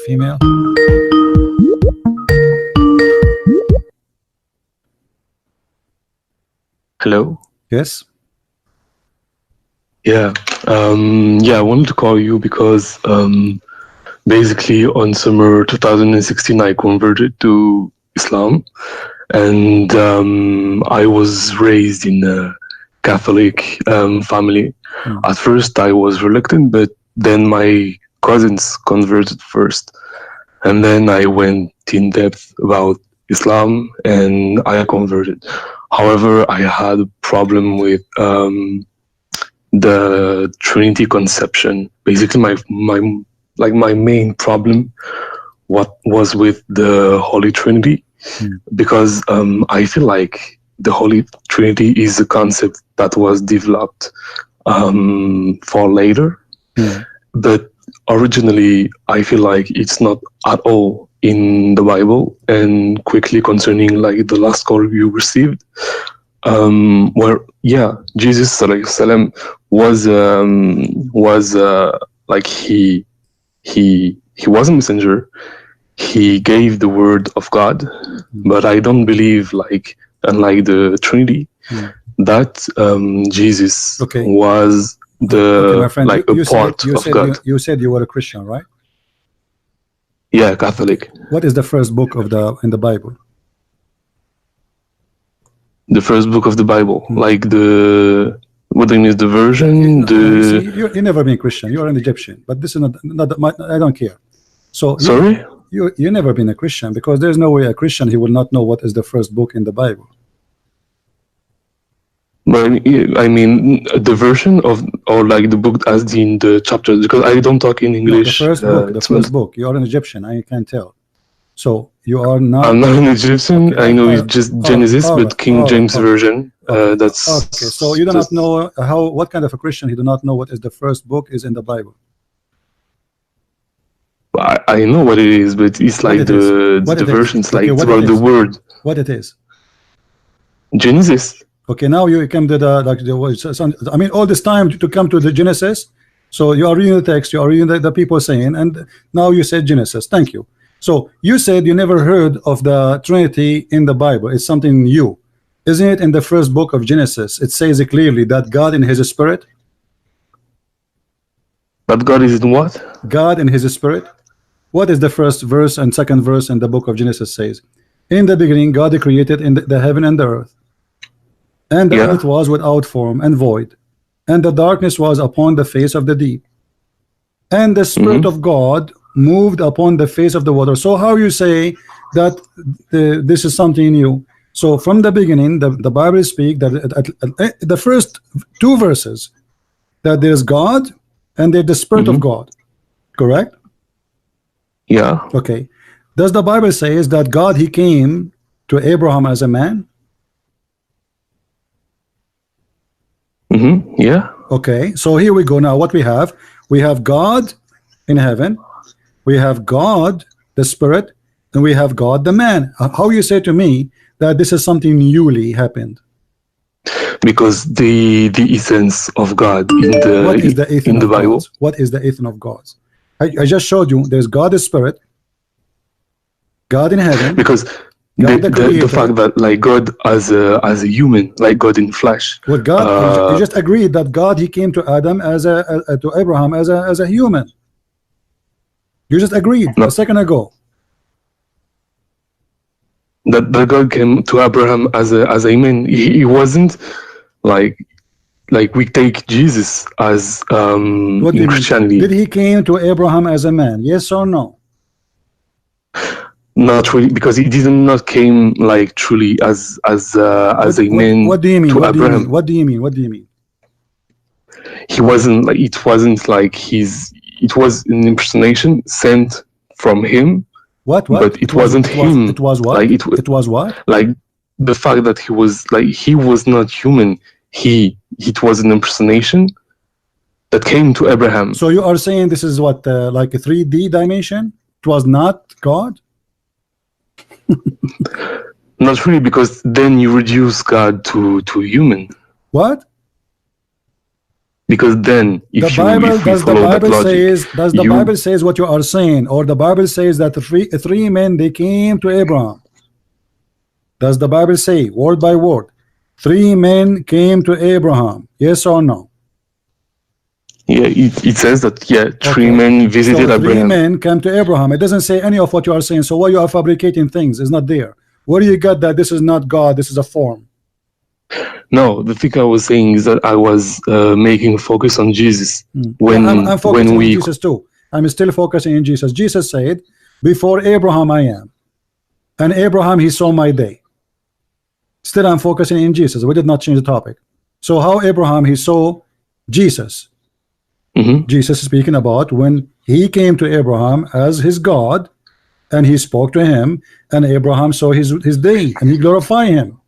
female. Hello. Yes. Yeah. I wanted to call you because basically on summer 2016 I converted to Islam, and I was raised in a Catholic family. At first I was reluctant, but then my cousins converted first, and then I went in depth about Islam and I converted. However, I had a problem with the Trinity conception. Basically, my main problem was with the Holy Trinity, because I feel like the Holy Trinity is a concept that was developed for later, but originally I feel like it's not at all in the Bible. And quickly concerning like the last call you received, where Jesus ﷺ was like he was a messenger. He gave the word of God, but I don't believe, like, unlike the Trinity, that Jesus was my friend, like a part of God. You said you were a Christian, right? Yeah, Catholic. What is the first book of in the Bible? The first book of the Bible, like what do you mean, the version? You never been Christian. You are an Egyptian, but this is not I don't care. So sorry, you never been a Christian, because there's no way a Christian, he will not know what is the first book in the Bible. But I mean the version of, or like the book as in the chapters, because I don't talk in English. No, the first book. You are an Egyptian. I can tell. So you are not. I'm not an Egyptian. Okay, I know it's just Genesis, but King James version. That's okay. So you do not know what kind of a Christian, he do not know what is the first book is in the Bible. I know what it is, but it's like the versions, like it's about the word. What it is? Genesis. Okay, now you come to the I mean, all this time to come to the Genesis. So you are reading the text, you are reading the people saying, and now you said Genesis. Thank you. So you said you never heard of the Trinity in the Bible. It's something new, isn't it? In the first book of Genesis, it says clearly that God in His Spirit. But God is in what? God in His Spirit. What is the first verse and second verse in the book of Genesis says? In the beginning, God created in the heaven and the earth. And the earth was without form and void, and the darkness was upon the face of the deep, and the Spirit of God moved upon the face of the water. So how you say that this is something new? So from the beginning, the Bible speaks that the first two verses, that there's God and there's the Spirit of God, correct? Yeah. Okay. Does the Bible say that God, He came to Abraham as a man? Yeah. Okay, so here we go. Now what we have God in heaven, we have God the Spirit, and we have God the man. How you say to me that this is something newly happened? Because the essence of God in the Bible. What is the essence of God? I just showed you there's God the Spirit, God in heaven. Because the fact that like God as a human, like God in flesh. Well, God, you just agreed that God, He came to Adam to Abraham as a human. You just agreed a second ago. That God came to Abraham as a man. He wasn't like we take Jesus as in Christianity. Did He came to Abraham as a man? Yes or no? Not really, because he did not came like truly as a man. What do you mean? To Abraham. What do you mean? What do you mean? He wasn't like, it wasn't like it was an impersonation sent from him. What? But it wasn't him. It was what? Like it was what? Like the fact that he was not human. It was an impersonation that came to Abraham. So you are saying this is what, like a 3D dimension? It was not God? Not really, because then you reduce God to human. What? Because then, if the Bible, if we does the follow that Bible logic, says, does the Bible says what you are saying, or the Bible says that three men they came to Abraham? Does the Bible say word by word, 3 men came to Abraham? Yes or no? Yeah, it says that, yeah, 3 men visited so 3 Abraham. men came to Abraham. It doesn't say any of what you are saying. So why you are fabricating things? It's not there. Where do you get that this is not God, this is a form? No, the thing I was saying is that I was making a focus on Jesus. When I'm focusing when we on Jesus too. I'm still focusing on Jesus. Jesus said, before Abraham I am, and Abraham he saw my day. Still I'm focusing in Jesus. We did not change the topic. So how Abraham he saw Jesus? Jesus is speaking about when he came to Abraham as his God, and he spoke to him, and Abraham saw his day, and he glorified him.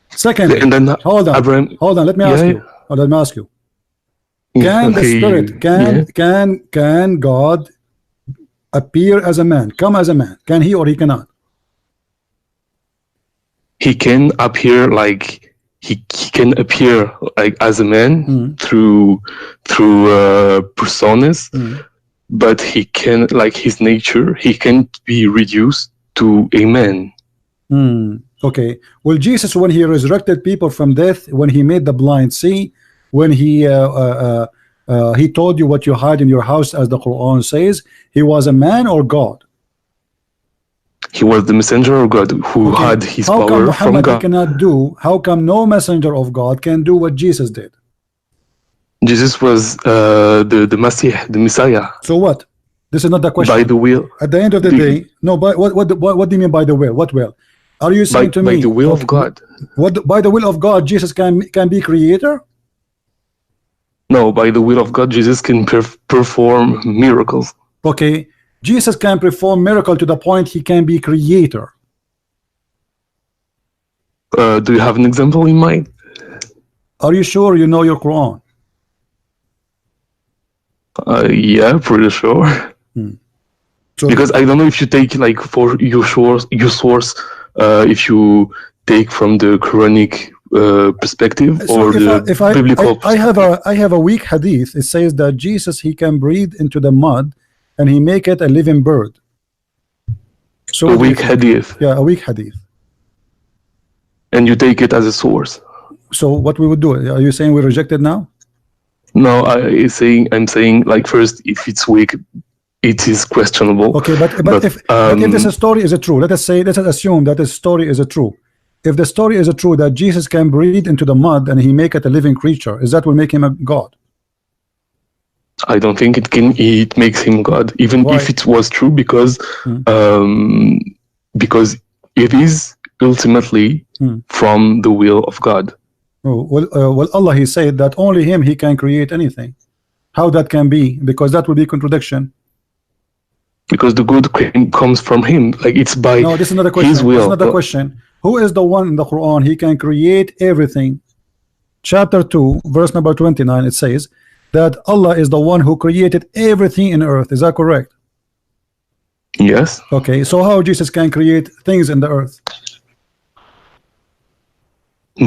Secondly, and then hold on, Abraham, let me ask you. Let me ask you. Can the Spirit, can God appear as a man, come as a man? Can he or he cannot? He can appear like he can appear like as a man through personas, but he can, like his nature, he can't be reduced to a man. Okay. Well, Jesus, when he resurrected people from death, when he made the blind see, when he told you what you hide in your house, as the Quran says, he was a man or God? He was the messenger of God who had his power from God. Cannot do? How come no messenger of God can do what Jesus did? Jesus was the Messiah. So what? This is not the question. By the will. At the end of the day, no. But what do you mean by the will? What will? Are you saying to me? By the will of God. What by the will of God, Jesus can be creator? No, by the will of God, Jesus can perform miracles. Okay, Jesus can perform miracle to the point he can be creator. Do you have an example in mind? Are you sure you know your Quran? Yeah, pretty sure. So because I don't know if you take like for your source, if you take from the Quranic perspective or the biblical perspective. I have a weak hadith. It says that Jesus, he can breathe into the mud and he make it a living bird. So a weak hadith. Yeah, a weak hadith. And you take it as a source. So what we would do? Are you saying we reject it now? No, I'm saying like, first, if it's weak, it is questionable. Okay, but if this story is true, let us assume that this story is true. If the story is true that Jesus can breathe into the mud and he make it a living creature, is that will make him a God? I don't think it can. It makes him God, even Why? if it was true, because it is ultimately from the will of God. Oh, well, Allah, he said that only him he can create anything. How that can be? Because that would be contradiction. Because the good comes from him, like it's by no, this is not a question. his will. This is not a question. Who is the one in the Quran he can create everything? Chapter 2, verse number 29, it says that Allah is the one who created everything in earth. Is that correct? Yes. Okay, so how Jesus can create things in the earth?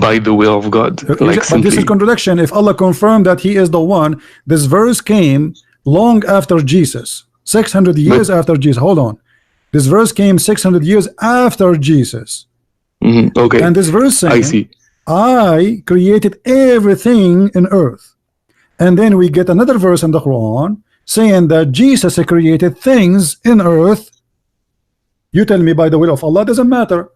By the will of God. Like but this is contradiction. If Allah confirmed that he is the one, this verse came long after Jesus, 600 years after Jesus. Hold on, this verse came 600 years after Jesus. Okay. And this verse saying, I see, I created everything in earth. And then we get another verse in the Quran saying that Jesus created things in earth. You tell me by the will of Allah, doesn't matter.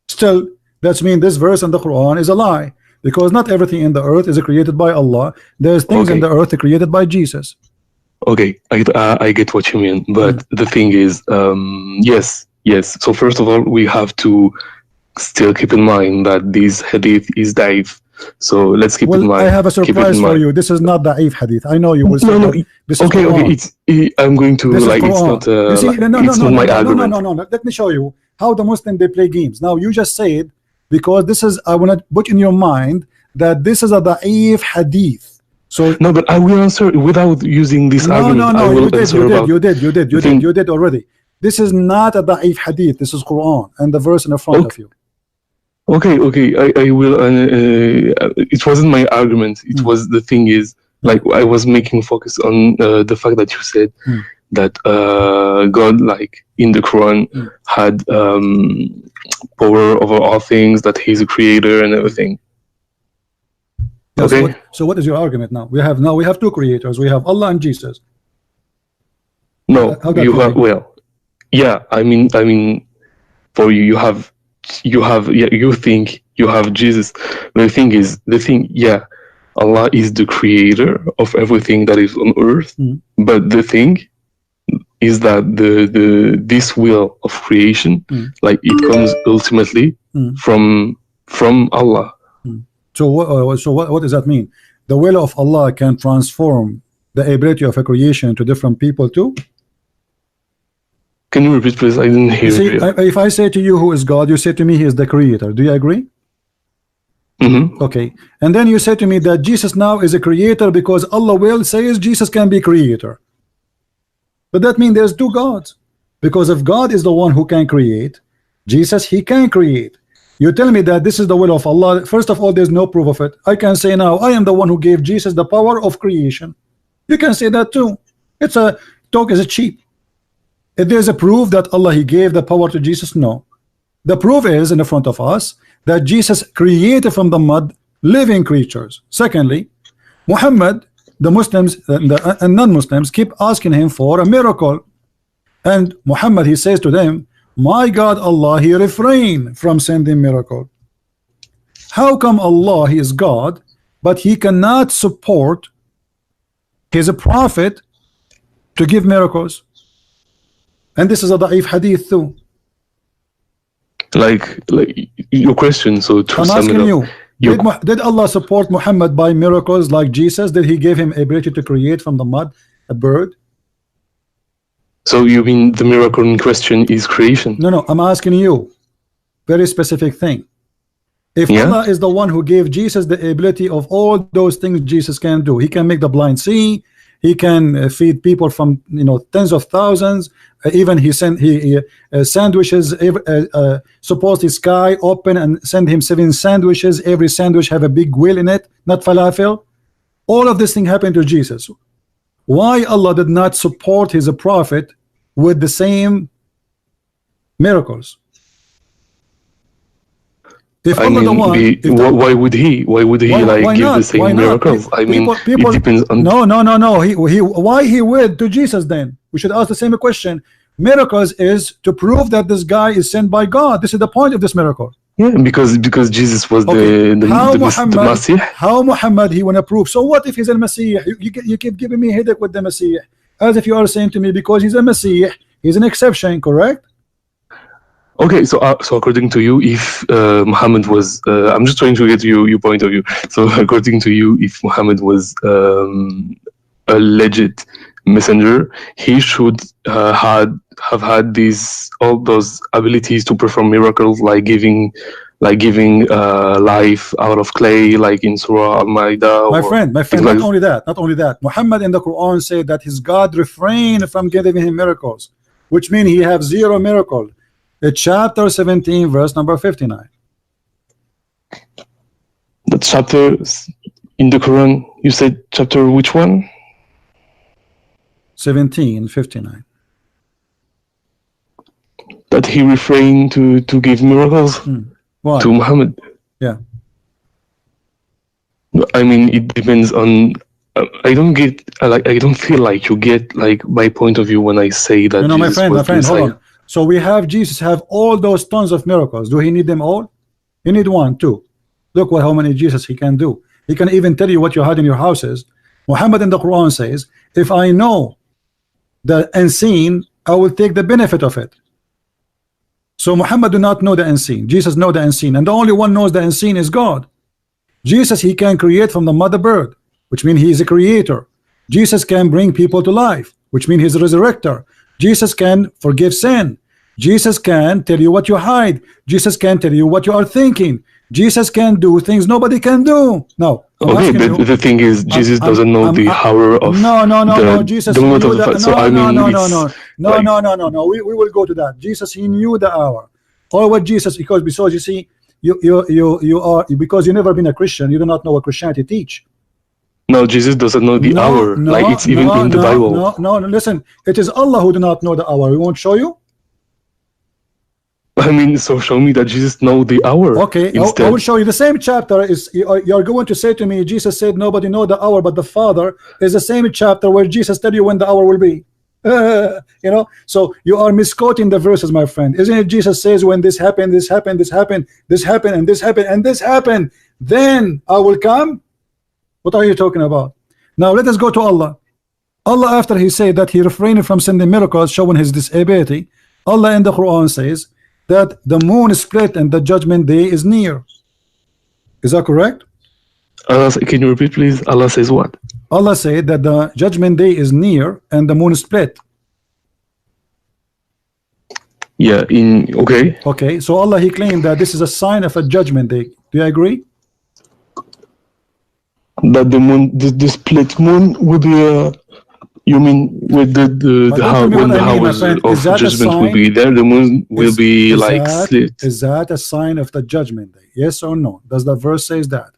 Still, that's mean this verse in the Quran is a lie, because not everything in the earth is created by Allah. There's things in the earth created by Jesus. Okay, I get what you mean, but the thing is, yes. So first of all, we have to still keep in mind that this hadith is da'if. So let's keep in mind. I have a surprise for you. This is not da'if hadith. I know you will say no. This okay, is okay. I'm going to this like. It's not. No. Let me show you how the Muslim they play games. Now you just said, because this is, I want to put in your mind that this is a da'if hadith. So no, but I will answer without using this argument. No. You did already. This is not a da'if hadith. This is Quran and the verse in the front of you. Okay, I will. It wasn't my argument. It was, the thing is, like, I was making focus on the fact that you said that God, like in the Quran, had power over all things, that He's a creator and everything. Yeah, okay. So what is your argument now? We have two creators. We have Allah and Jesus. No, you have, well, yeah. I mean, for you, you think you have Jesus. The thing, yeah, Allah is the creator of everything that is on earth. But the thing is that this will of creation, like, it comes ultimately from Allah. So what does that mean? The will of Allah can transform the ability of a creation to different people too? Can you repeat, please? I didn't hear you. If I say to you, who is God, you say to me, He is the creator. Do you agree? Okay. And then you say to me that Jesus now is a creator because Allah will says Jesus can be creator. But that means there's two gods. Because if God is the one who can create, Jesus, He can create. You tell me that this is the will of Allah. First of all, there's no proof of it. I can say now, I am the one who gave Jesus the power of creation. You can say that too. It's a talk is cheap. If there's a proof that Allah He gave the power to Jesus, no. The proof is in the front of us that Jesus created from the mud living creatures. Secondly, Muhammad, the Muslims and non-Muslims keep asking him for a miracle, and Muhammad, he says to them, my God Allah, He refrained from sending miracle. How come Allah, He is God, but He cannot support His prophet to give miracles? And this is a da'if hadith too. Like your question, so to I'm asking you, did Allah support Muhammad by miracles like Jesus? Did He give him ability to create from the mud a bird? So you mean the miracle in question is creation? No, I'm asking you very specific thing. If Allah is the one who gave Jesus the ability of all those things Jesus can do, He can make the blind see, He can feed people from tens of thousands, even He sandwiches, suppose the sky open and send Him 7 sandwiches, every sandwich have a big wheel in it, not falafel. All of this thing happened to Jesus. Why Allah did not support His prophet with the same miracles? If I mean, why would he give the same miracles? I mean, it depends on. No. Why he would to Jesus then? We should ask the same question. Miracles is to prove that this guy is sent by God. This is the point of this miracle. Yeah, because Jesus was the Messiah. How Muhammad he wanna prove? So what if he's a Messiah? You keep giving me headache with the Messiah, as if you are saying to me because he's a Messiah, he's an exception, correct? Okay, so according to you, if Muhammad was, I'm just trying to get your point of view. So according to you, if Muhammad was a legit messenger, he should have had all those abilities to perform miracles, like giving life out of clay, like in Surah Al-Ma'idah. My friend, not only that. Muhammad in the Quran said that his God refrained from giving him miracles, which means he have 0 miracle. Chapter 17, verse number 59. The chapter in the Quran, you said chapter which one? 17:59. That he refrained to give miracles to Muhammad. Yeah. I mean, it depends on. I don't feel like you get my point of view when I say that. No, my friend, hold on. So we have Jesus have all those tons of miracles. Do he need them all? You need 1, 2. Look how many Jesus he can do. He can even tell you what you had in your houses. Muhammad in the Quran says, if I know the unseen, I will take the benefit of it. So Muhammad do not know the unseen. Jesus know the unseen, and the only one knows the unseen is God. Jesus, he can create from the mother bird, which means he is a creator. Jesus can bring people to life, which means he's a resurrector. Jesus can forgive sin. Jesus can tell you what you hide. Jesus can tell you what you are thinking. Jesus can do things nobody can do. No. Okay, but the thing is, Jesus doesn't know the hour of. No. Jesus knew that. No. We will go to that. Jesus, he knew the hour. Or what Jesus, because you see, you are, because you never been a Christian, you do not know what Christianity teach. No, Jesus doesn't know the hour. Like it's even in the Bible. No, listen. It is Allah who do not know the hour. We won't show you. I mean, so show me that Jesus know the hour. Okay, I will show you. The same chapter is, you're going to say to me, Jesus said nobody know the hour but the Father, is the same chapter where Jesus tell you when the hour will be. You know, so you are misquoting the verses, my friend. Isn't it Jesus says when this happened, this happened, this happened, this happened, and this happened, and this happened, then I will come? What are you talking about? Now let us go to Allah. Allah, after he said that he refrained from sending miracles showing his disability, Allah in the Quran says that the moon is split and the judgment day is near. Is that correct? Can you repeat please? Allah says what? Allah said that the judgment day is near and the moon is split. Yeah, okay, so Allah, he claimed that this is a sign of a judgment day. Do you agree? That the moon, the split moon will be you mean with the how when the hours of judgment will be there, the moon will be like split. Is that a sign of the judgment day? Yes or no? Does the verse says that?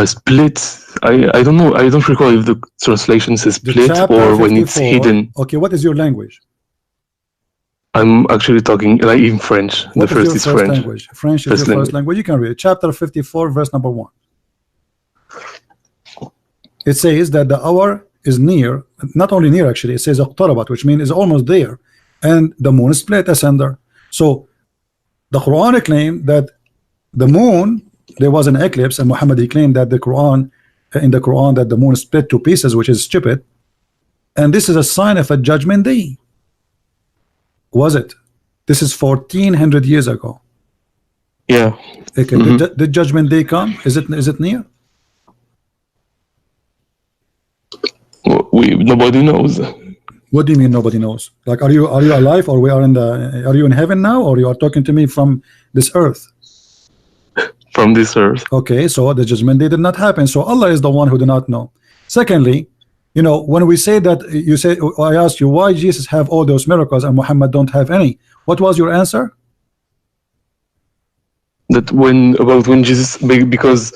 Split. I don't know. I don't recall if the translation says split or when it's hidden. Okay, what is your language? I'm actually talking like in French. What the first is French. Language? French is your first language. You can read it. Chapter 54, verse number 1. It says that the hour is near, not only near actually, it says اقتربت, which means is almost there, and the moon is split asunder. So the Quran claimed that the moon, there was an eclipse, and Muhammad he claimed that the Quran, in the Quran, that the moon is split to pieces, which is stupid, and this is a sign of a judgment day. Was it? This is 1400 years ago. Yeah. Okay. The judgment day come? Is it near? Nobody knows. What do you mean nobody knows? Like, are you alive, or we are in the? Are you in heaven now, or you are talking to me from this earth? From this earth. Okay, so the judgment day did not happen. So Allah is the one who do not know. Secondly, you know, when we say that, you say, I asked you why Jesus have all those miracles and Muhammad don't have any. What was your answer? That when Jesus, because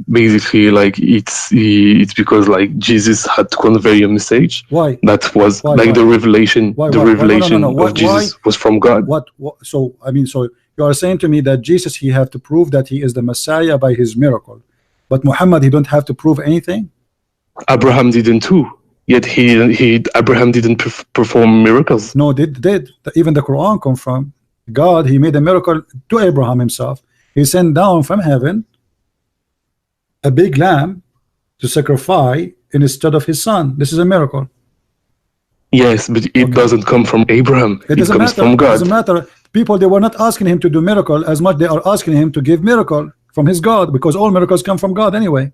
basically like it's because like Jesus had to convey a message. Why? That was the revelation. The revelation of Jesus was from God. What? So I mean, so you are saying to me that Jesus, he have to prove that he is the Messiah by his miracle, but Muhammad, he don't have to prove anything? Abraham didn't too. Yet Abraham didn't perform miracles. No, did even the Quran confirm God, he made a miracle to Abraham himself. He sent down from heaven a big lamb to sacrifice instead of his son. This is a miracle. Yes, but it doesn't come from Abraham. It comes from God. It doesn't matter. People, they were not asking him to do miracle as much they are asking him to give miracle from his God, because all miracles come from God anyway.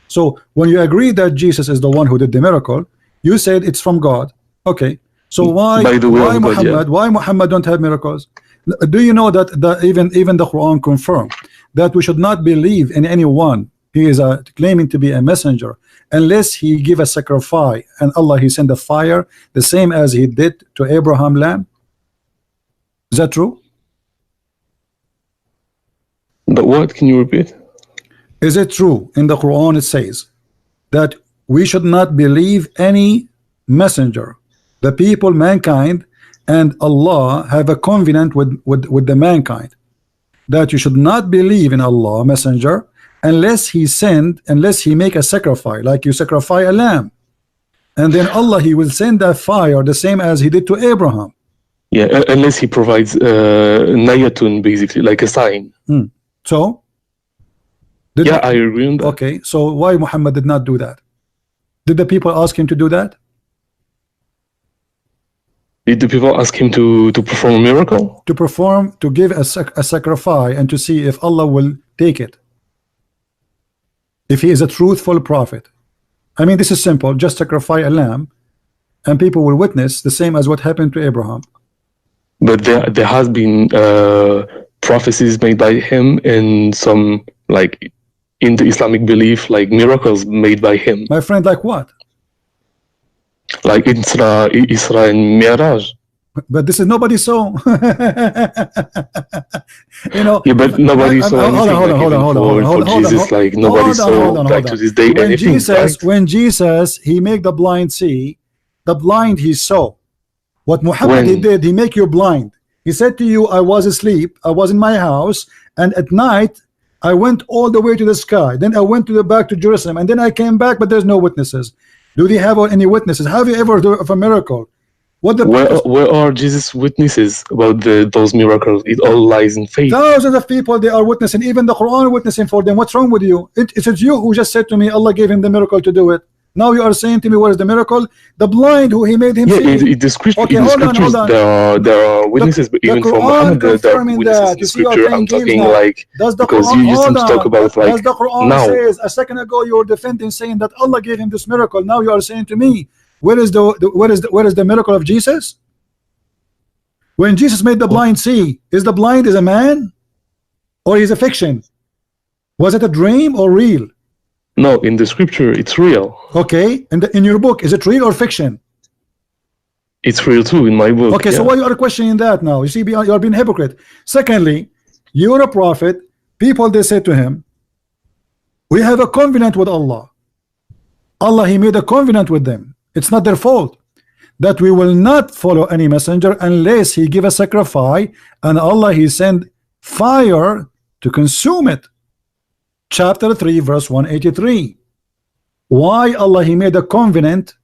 So when you agree that Jesus is the one who did the miracle, you said it's from God. Okay. So why Muhammad don't have miracles? Do you know that even the Quran confirmed that we should not believe in anyone he is claiming to be a messenger unless he give a sacrifice, and Allah he send a fire the same as he did to Abraham lamb? Is that true? But what? Can you repeat? Is it true in the Quran it says that we should not believe any messenger? The people, mankind, and Allah have a covenant with the mankind that you should not believe in Allah messenger unless he make a sacrifice, like you sacrifice a lamb, and then Allah he will send that fire the same as he did to Abraham. Yeah, unless he provides nayatun, basically like a sign. So I agree on that. Okay, so why Muhammad did not do that? Did the people ask him to do that? Did the people ask him to perform a miracle? To give a sacrifice and to see if Allah will take it, if he is a truthful prophet. I mean, this is simple. Just sacrifice a lamb and people will witness the same as what happened to Abraham. But there has been prophecies made by him, and some, like in the Islamic belief, like miracles made by him. My friend, like what? Like Isra and Mi'raj. But this is nobody saw. You know. Yeah, but nobody saw anything. Hold on. Jesus, like nobody saw like to this day anything. When Jesus he make the blind see, the blind he saw. What Muhammad he did, he make you blind. He said to you, I was asleep, I was in my house, and at night I went all the way to the sky. Then I went to the back to Jerusalem, and then I came back, but there's no witnesses. Do they have any witnesses? Have you ever heard of a miracle? What the where are Jesus' witnesses about those miracles? It all lies in faith. Thousands of people they are witnessing, even the Quran witnessing for them. What's wrong with you? It's you who just said to me Allah gave him the miracle to do it. Now you are saying to me, what is the miracle? The blind who he made him see. The scriptures, there are witnesses, but even for Muhammad, there are witnesses in the scripture. I'm talking like, because you used to talk about like, does the Quran says, a second ago you were defending saying that Allah gave him this miracle. Now you are saying to me, where is the miracle of Jesus? When Jesus made the blind see, is the blind is a man? Or is a fiction? Was it a dream or real? No, in the scripture it's real. Okay, and in your book, is it real or fiction? It's real too in my book. Okay, so why you are questioning that now? You see, you are being hypocrite. Secondly, you're a prophet. People they say to him, we have a covenant with Allah. Allah he made a covenant with them. It's not their fault that we will not follow any messenger unless he give a sacrifice, and Allah he send fire to consume it. Chapter 3 verse 183. Why Allah he made a covenant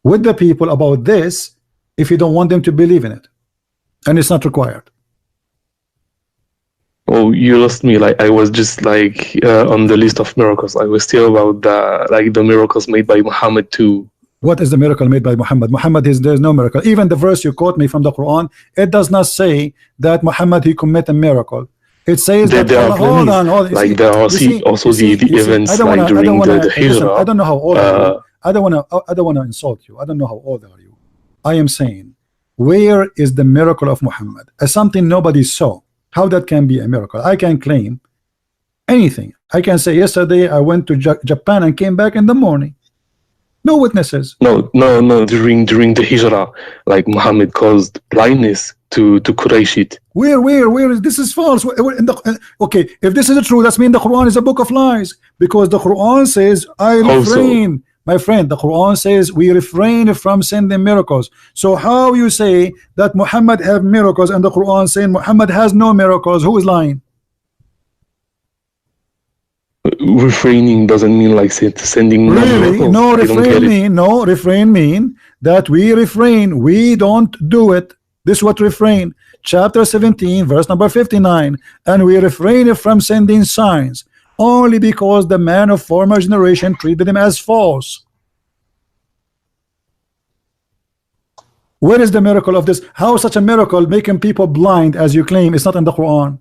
with the people about this if you don't want them to believe in it, and it's not required? Oh, you lost me. Like I was just like on the list of miracles. I was still about the miracles made by Muhammad too. What is the miracle made by Muhammad? Muhammad there's no miracle. Even the verse you quote me from the Quran, it does not say that Muhammad he commit a miracle. It says that there are hold on. Like there are also the events like during the Hijrah. I don't know how old are you. I don't want to insult you. I don't know how old are you. I am saying, where is the miracle of Muhammad? As something nobody saw. How that can be a miracle? I can claim anything. I can say yesterday I went to Japan and came back in the morning. No witnesses. No. During the Hijrah, like Muhammad caused blindness to Qurayshit. Where is this? Is false. Okay, if this is true, that means the Quran is a book of lies, because the Quran says I refrain. My friend, the Quran says we refrain from sending miracles. So how you say that Muhammad have miracles and the Quran saying Muhammad has no miracles? Who is lying? Refraining doesn't mean like sending really? No, refrain mean that we refrain, we don't do it. This is what refrain, chapter 17 verse number 59. And we refrain from sending signs only because the man of former generation treated them as false. Where is the miracle of this? How such a miracle making people blind as you claim is not in the Quran?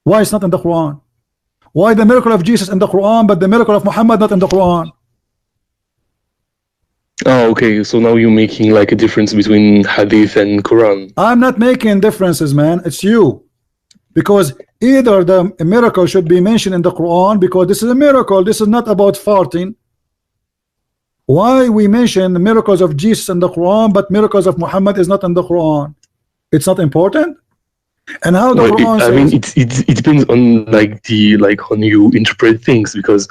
Why it's not in the Quran? Why the miracle of Jesus in the Quran but the miracle of Muhammad not in the Quran? Oh, okay. So now you're making like a difference between Hadith and Quran. I'm not making differences, man. It's you. Because either the miracle should be mentioned in the Quran, because this is a miracle. This is not about farting. Why we mention the miracles of Jesus in the Quran but miracles of Muhammad is not in the Quran? It's not important. And how the Quran says, I mean, it depends on like on you interpret things, because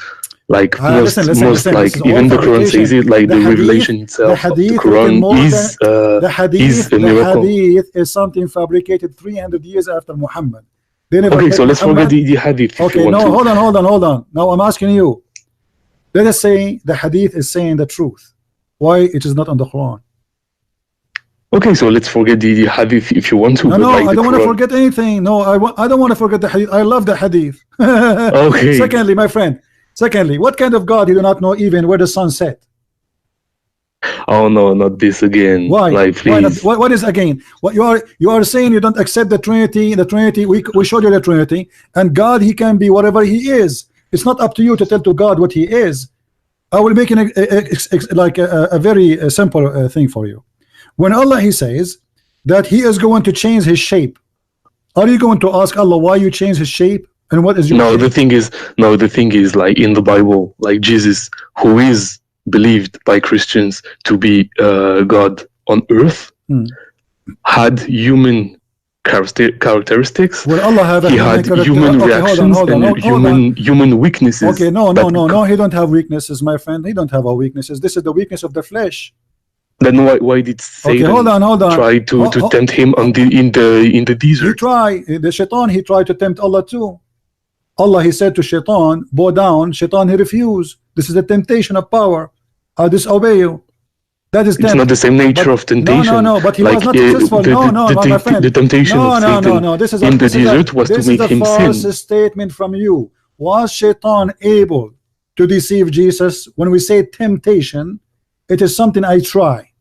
like most like even the Quran says it, like the revelation itself of the Quran is a miracle. The hadith is something fabricated 300 years after Muhammad. Okay, so let's forget the hadith. Okay, no, hold on. Now I'm asking you. Let us say the hadith is saying the truth. Why it is not on the Quran? Okay, so let's forget the hadith if you want to. No, I don't want to forget anything. No, I don't want to forget the hadith. I love the hadith. Okay. Secondly, my friend. What kind of God you do not know even where the sun set? Oh no, not this again. Why? Like, please. Why not? What is again? What you are saying you don't accept the Trinity. The Trinity, we showed you the Trinity, and God he can be whatever he is. It's not up to you to tell to God what he is. I will make a very simple thing for you. When Allah he says that he is going to change his shape, are you going to ask Allah why you change his shape and what is your shape? The thing is like in the Bible, like Jesus, who is believed by Christians to be God on earth had human characteristics. Well, Allah have he had human reactions and human weaknesses. Okay, no, he don't have weaknesses, my friend. He don't have a weaknesses. This is the weakness of the flesh. Then why did Satan hold on. try to tempt him in the desert? The shaitan, he tried to tempt Allah too. Allah, he said to shaitan, bow down. Shaitan, he refused. This is the temptation of power. I'll disobey you. That is it's not the same nature of temptation. No, but he was not successful. My friend. The temptation of Satan this is in the desert was to make him sin. This is a false statement from you. Was shaitan able to deceive Jesus? When we say temptation, it is something I try.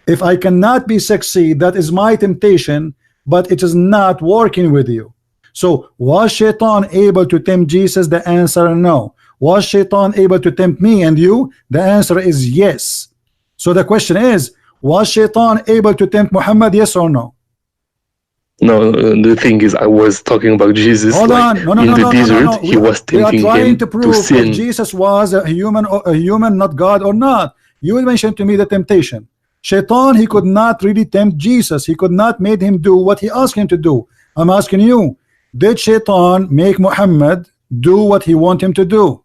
If I cannot be succeed, that is my temptation, but it is not working with you. So was shaitan able to tempt Jesus? The answer no. Was shaitan able to tempt me and you? The answer is yes. So the question is, was shaitan able to tempt Muhammad? Yes or no? No, the thing is, I was talking about Jesus. Hold on. No, in the desert, he was tempting him to prove to sin. If Jesus was a human, not God or not. You mentioned to me the temptation. Shaitan, he could not really tempt Jesus. He could not make him do what he asked him to do. I'm asking you, did shaitan make Muhammad do what he want him to do?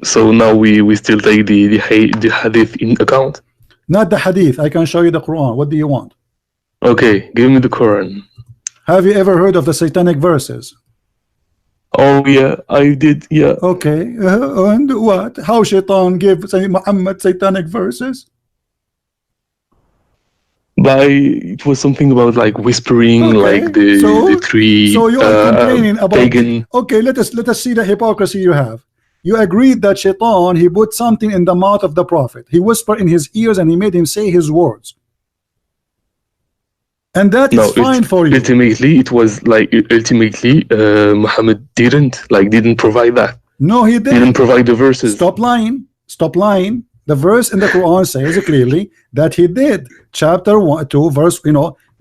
So now we still take the hadith in account? Not the hadith. I can show you the Quran. What do you want? Okay, give me the Quran. Have you ever heard of the satanic verses? Oh yeah, I did. Yeah. Okay, and what? How shaitan gave Muhammad satanic verses? It was something about like whispering, like the three. So you are complaining about pagan. Okay, let us see the hypocrisy you have. You agreed that shaitan, he put something in the mouth of the prophet. He whispered in his ears and he made him say his words. And that is fine for you. Ultimately, it was like Muhammad didn't provide that. No, he didn't. He didn't provide the verses. Stop lying. Stop lying. The verse in the Quran says clearly that he did. Chapter 1, 2, verse.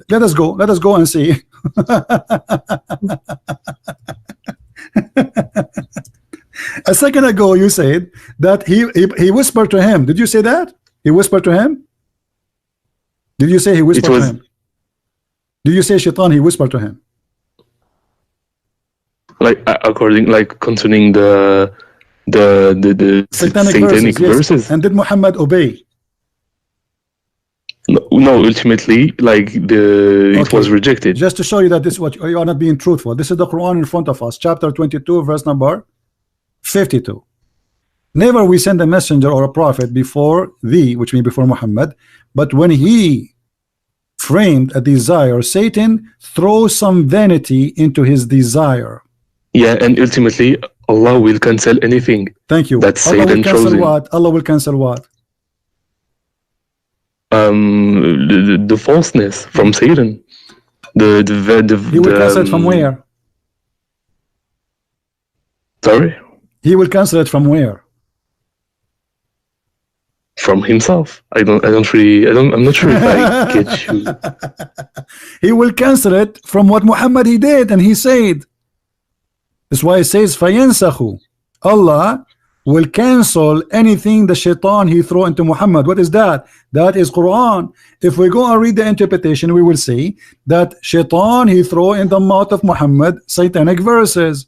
Let us go and see. A second ago, you said that he whispered to him. Did you say that? He whispered to him? Did you say he whispered to him? Did you say shaitan, he whispered to him? Concerning the satanic verses. And did Muhammad obey? No, ultimately, it was rejected. Just to show you that this what you are not being truthful. This is the Quran in front of us, chapter 22, verse number 52. Never we send a messenger or a prophet before thee, which means before Muhammad, but when he framed a desire, Satan throws some vanity into his desire. Yeah, and ultimately Allah will cancel anything. Thank you. That Satan chose. Allah will cancel what? The falseness from Satan. He will cancel it from where? Sorry? He will cancel it from where? From himself. I'm not sure if I get you. He will cancel it from what Muhammad he did and he said. That's why it says فَيَنْسَخُ. Allah will cancel anything the shaitan he throw into Muhammad. What is that? That is Quran. If we go and read the interpretation, we will see that shaitan he throw in the mouth of Muhammad satanic verses.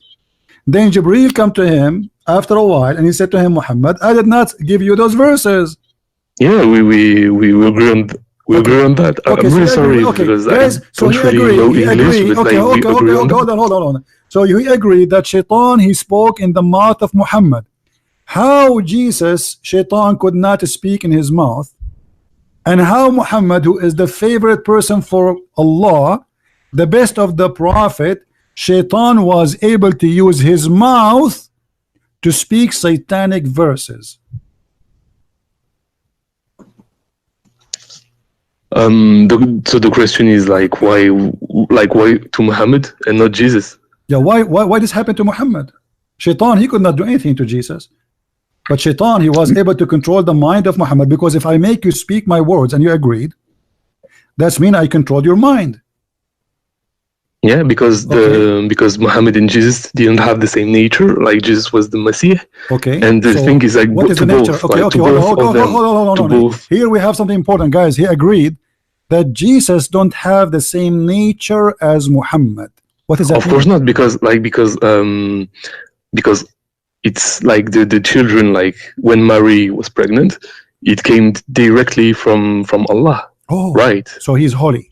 Then Jibreel come to him after a while and he said to him, Muhammad, I did not give you those verses. Yeah, we agree on that. Okay, I'm really sorry because I don't really know English, but hold on. So he agreed that shaitan he spoke in the mouth of Muhammad. How Jesus, shaitan could not speak in his mouth, and how Muhammad, who is the favorite person for Allah, the best of the prophet, shaitan was able to use his mouth to speak satanic verses. So the question is why to Muhammad and not Jesus? Yeah, why this happened to Muhammad? Shaitan, he could not do anything to Jesus. But shaitan, he was able to control the mind of Muhammad, because if I make you speak my words and you agreed, that's mean I control your mind. Yeah, because because Muhammad and Jesus didn't have the same nature. Like Jesus was the Messiah. Okay. And the thing is like what is the nature? Both, Okay, like, okay, hold on. Here we have something important, guys. He agreed that Jesus don't have the same nature as Muhammad. What is that? Of course not, because it's like the children, like when Mary was pregnant, it came directly from Allah. Oh, right. So he's holy.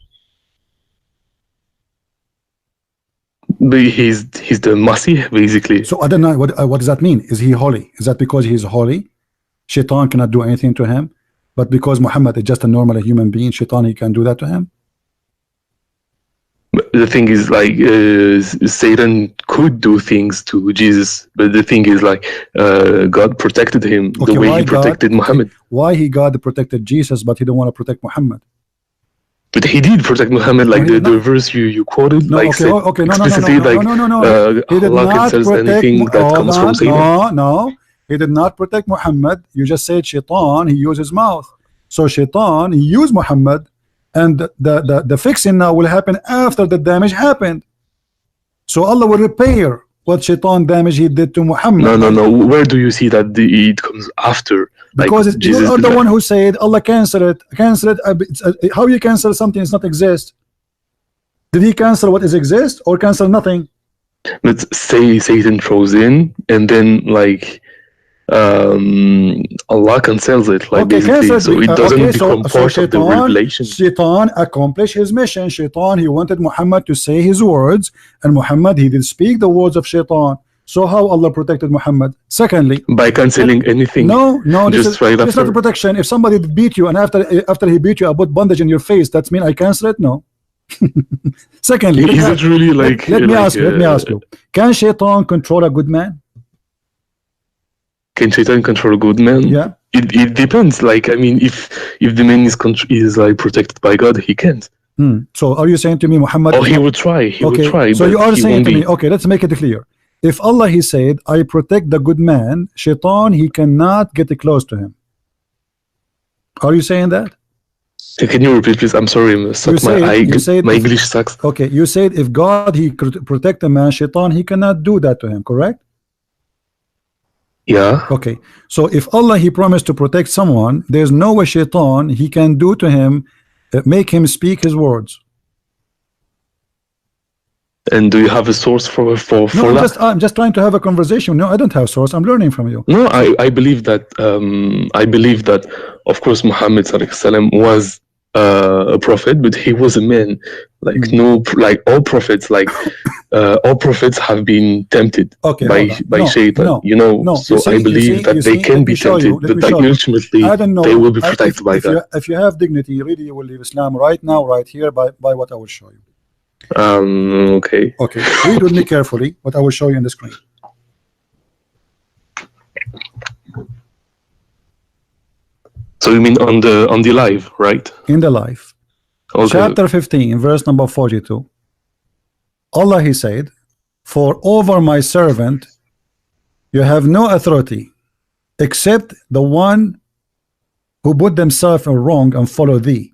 But he's the Masih, basically. So I don't know what does that mean? Is he holy? Is that because he's holy, Shaitan cannot do anything to him? But because Muhammad is just a normal human being, Shaitan, he can do that to him? But the thing is, like, Satan could do things to Jesus, but the thing is, like, God protected him the way he protected Muhammad. Why God protected Jesus, but he don't want to protect Muhammad? But he did protect Muhammad, like the verse you quoted, no, like explicitly, he did Allah not cancels protect anything that comes from Satan. No, he did not protect Muhammad. You just said Shaitan, he used his mouth. So Shaitan, he used Muhammad, and the fixing now will happen after the damage happened. So Allah will repair what Shaitan damage he did to Muhammad. No. Where do you see that it comes after? Because like, you are the one who said Allah cancel it. How you cancel something does not exist? Did he cancel what is exist or cancel nothing? Let's say Satan throws in, and then like Allah cancels it, like basically, so it doesn't become part of the revelation. Shaitan accomplished his mission. Shaitan, he wanted Muhammad to say his words, and Muhammad, he did speak the words of Shaitan. So how Allah protected Muhammad? Secondly, by canceling anything. No, this is not a protection. If somebody beat you and after he beat you, I put bandage in your face, that's mean I cancel it? No. Secondly, is it really like? Let me ask you. Can Shaitan control a good man? Can Shaitan control a good man? Yeah. It depends. Like, I mean, if the man is like protected by God, he can't. So are you saying to me, Muhammad? Oh, he would try. He would try. So you are saying to me, okay, let's make it clear. If Allah, he said, I protect the good man, Shaitan, he cannot get close to him. Are you saying that? Can you repeat, please? I'm sorry, my English sucks. Okay, you said if God, he could protect a man, Shaitan, he cannot do that to him, correct? Yeah. Okay, so if Allah, he promised to protect someone, there's no way Shaitan, he can do to him, make him speak his words. And do you have a source for that? I'm just trying to have a conversation. No, I don't have source. I'm learning from you. No, I believe that of course Muhammad was a prophet, but he was a man. Like like all prophets, all prophets have been tempted by Shaitan. So I believe that they can be tempted, but that ultimately they will be protected by that. If you have dignity, really, you will leave Islam right now, right here, by what I will show you. Okay. Read with me carefully what I will show you on the screen. So you mean on the live, right? In the live. Okay. Chapter 15, verse number 42. Allah, he said, for over my servant you have no authority except the one who put themselves in wrong and follow thee.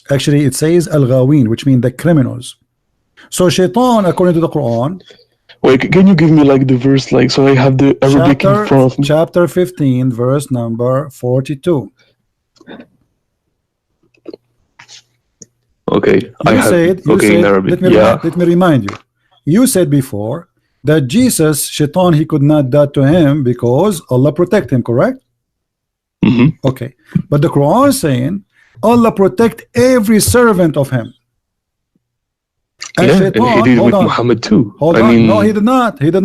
Actually, it says al-Ghawin, which means the criminals. So Shaitan, according to the Quran. Wait, can you give me like the verse, like, so I have the Arabic in front of me? Chapter 15, verse number 42. Okay, in Arabic. Let me remind you. You said before that Jesus, Shaitan, he could not do to him because Allah protect him, correct? Okay, but the Quran is saying Allah protect every servant of him. And Shaitan, and he did with Muhammad too. No, he did not. He did.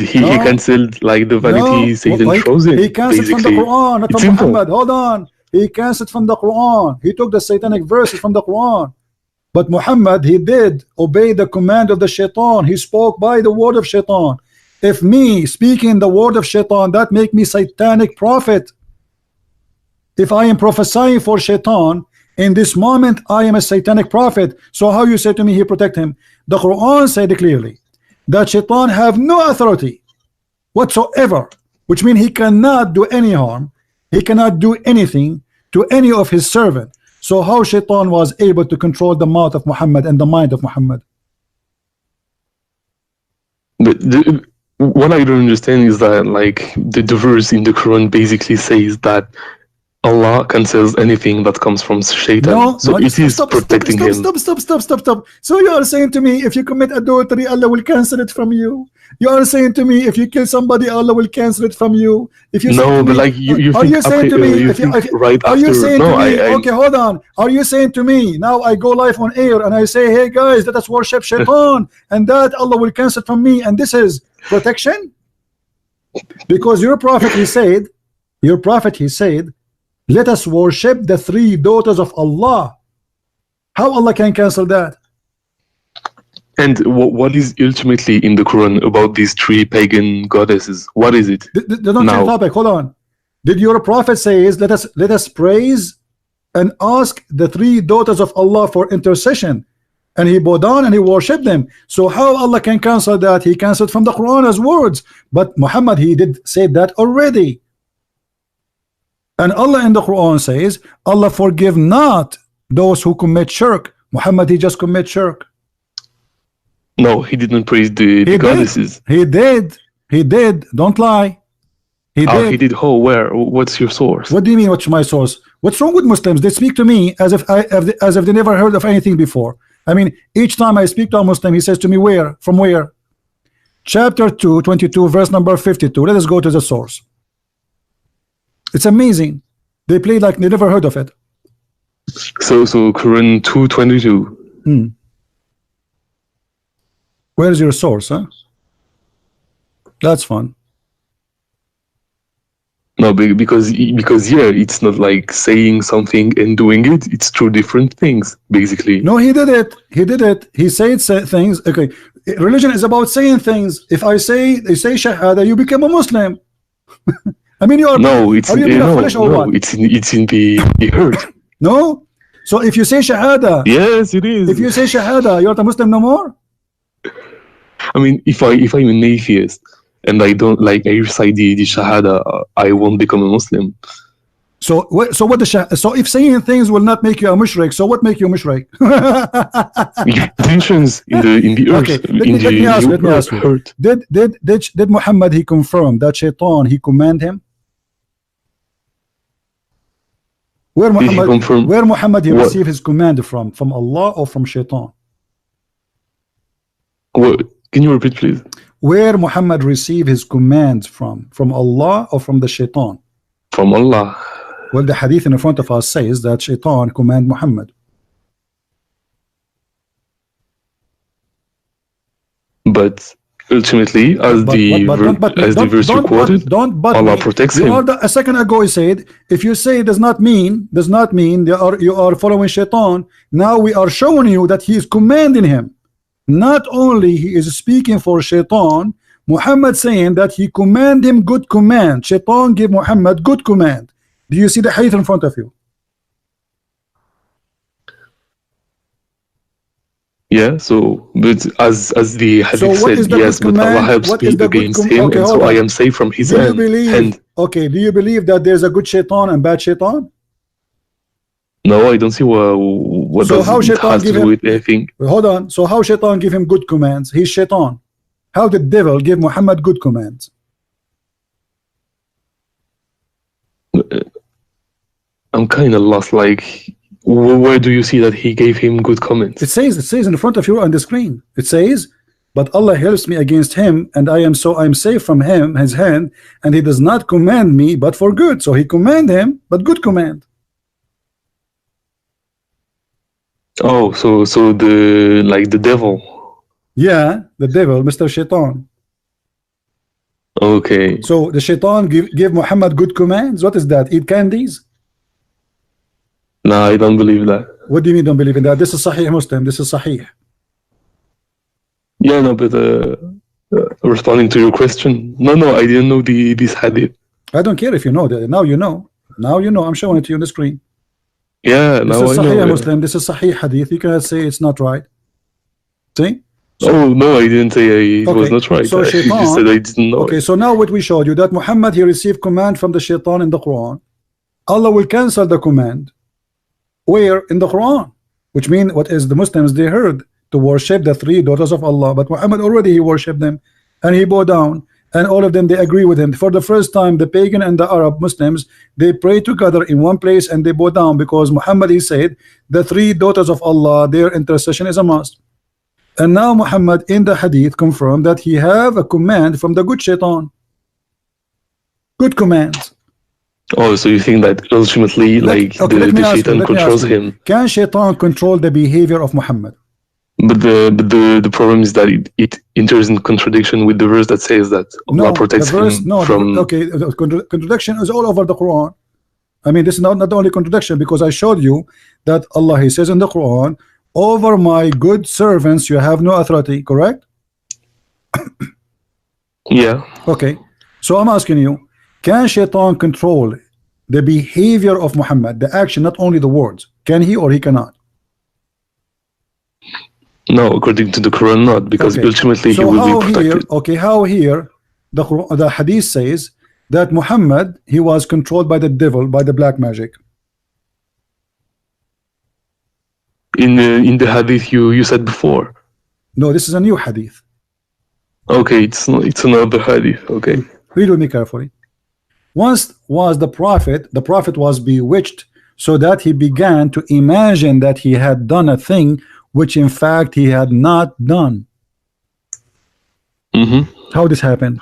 He cancelled like the vanity Satan throws in. He cancelled from the Quran, not from Muhammad. Hold on. He cancelled from the Quran. He took the satanic verses from the Quran. But Muhammad, he did obey the command of the Shaitan. He spoke by the word of Shaitan. If me speaking the word of Shaitan, that make me satanic prophet. If I am prophesying for Shaitan, in this moment I am a satanic prophet. So how you say to me he protect him? The Quran said clearly that Shaitan have no authority whatsoever, which means he cannot do any harm. He cannot do anything to any of his servants. So how Shaitan was able to control the mouth of Muhammad and the mind of Muhammad? But what I don't understand is that, like, the verse in the Quran basically says that Allah cancels anything that comes from Shaitan. No, so it is protecting him. Stop. So you are saying to me, if you commit adultery, Allah will cancel it from you. You are saying to me, if you kill somebody, Allah will cancel it from you. If you no, but me, like you are think, you saying to me? Right are after? You saying no, to me? Okay, hold on. Are you saying to me now? I go live on air and I say, hey guys, let us worship Shaitan, and that Allah will cancel it from me, and this is protection? Because your prophet he said, let us worship the 3 daughters of Allah. How Allah can cancel that? And what is ultimately in the Quran about these 3 pagan goddesses? What is it? They don't change topic. Hold on. Did your prophet say is let us praise and ask the 3 daughters of Allah for intercession, and he bowed down and he worshipped them? So how Allah can cancel that? He canceled from the Quran as words, but Muhammad he did say that already. And Allah in the Quran says, Allah forgive not those who commit shirk. Muhammad he just commit shirk. No, he didn't praise the goddesses. He did. Don't lie. He did. He did. Oh, where? What's your source? What do you mean? What's my source? What's wrong with Muslims? They speak to me as if they never heard of anything before. I mean, each time I speak to a Muslim, he says to me, where? From where? Chapter 2, 22, verse number 52. Let us go to the source. It's amazing. They play like they never heard of it. So Quran 2:22. Where is your source, huh? That's fun. No, because yeah, it's not like saying something and doing it. It's 2 different things, basically. No, he did it. He said things. Okay, religion is about saying things. If I say Shahada, you become a Muslim. I mean, you are. No, it's in the heart. No. So if you say Shahada, yes, it is. If you say Shahada, you're not a Muslim no more. I mean, if I'm an atheist and I don't like I recite the Shahada, I won't become a Muslim. So so if saying things will not make you a mushrik, so what make you a mushrik? Intentions in the earth. Okay, let me ask you. Did Muhammad he confirm that Shaitan he command him? Where Muhammad he received his command from Allah or from Shaitan? What? Can you repeat, please? Where Muhammad received his commands from Allah or from the Shaitan? From Allah. Well, the hadith in front of us says that Shaitan command Muhammad. But ultimately, as the verse you quoted, Allah protects him. A second ago he said, if you say does not mean you are following Shaitan. Now we are showing you that he is commanding him. Not only he is speaking for Shaitan, Muhammad saying that he command him good command. Shaitan give Muhammad good command. Do you see the hadith in front of you? Yeah, so but as the hadith said, yes, but Allah helps me against him, and so I am safe from his hand. Okay, do you believe that there's a good Shaitan and bad Shaitan? No, I don't see what so does how it has to do with anything. Hold on. So how Shaitan give him good commands? He's Shaitan. How did devil give Muhammad good commands? I'm kind of lost. Like, where do you see that he gave him good comments? It says in front of you on the screen. It says, but Allah helps me against him, and I'm safe from him, his hand, and he does not command me but for good. So he command him, but good command. Oh, so the devil. Yeah, the devil, Mr. Shaitan. Okay. So the Shaitan give Muhammad good commands. What is that? Eat candies? No, I don't believe that. What do you mean don't believe in that? This is Sahih Muslim. This is Sahih. Yeah, no, but responding to your question, no, I didn't know this hadith. I don't care if you know that. Now you know. Now you know. I'm showing it to you on the screen. Yeah, this now is I Sahih know. Muslim. This is Sahih Hadith. You cannot say it's not right. See? Oh no, I didn't say it was not right. So Shaitan, you just said I didn't know. Okay, so now what we showed you that Muhammad he received command from the Shaitan in the Quran. Allah will cancel the command. Where? In the Quran. Which means what is the Muslims they heard to worship the 3 daughters of Allah, but Muhammad already he worshipped them and he bowed down, and all of them they agree with him. For the first time the pagan and the Arab Muslims they pray together in one place and they bow down because Muhammad he said the 3 daughters of Allah their intercession is a must. And now Muhammad in the hadith confirmed that he have a command from the good shaitan. Good commands. Oh, so you think that ultimately the shaitan controls him? Can shaitan control the behavior of Muhammad? But the problem is that it enters in contradiction with the verse that says that Allah protects him from. Okay, contradiction is all over the Quran. I mean, this is not only contradiction, because I showed you that Allah he says in the Quran, over my good servants you have no authority, correct? Yeah. Okay, so I'm asking you, can shaitan control the behavior of Muhammad, the action, not only the words? Can he or he cannot? No, according to the Quran, not, because ultimately he will be protected. How here the hadith says that Muhammad he was controlled by the devil, by the black magic? In the hadith you said before. No, this is a new hadith. Okay, it's another hadith. Okay, read with me carefully. Once was the prophet was bewitched, so that he began to imagine that he had done a thing which in fact he had not done. How this happened?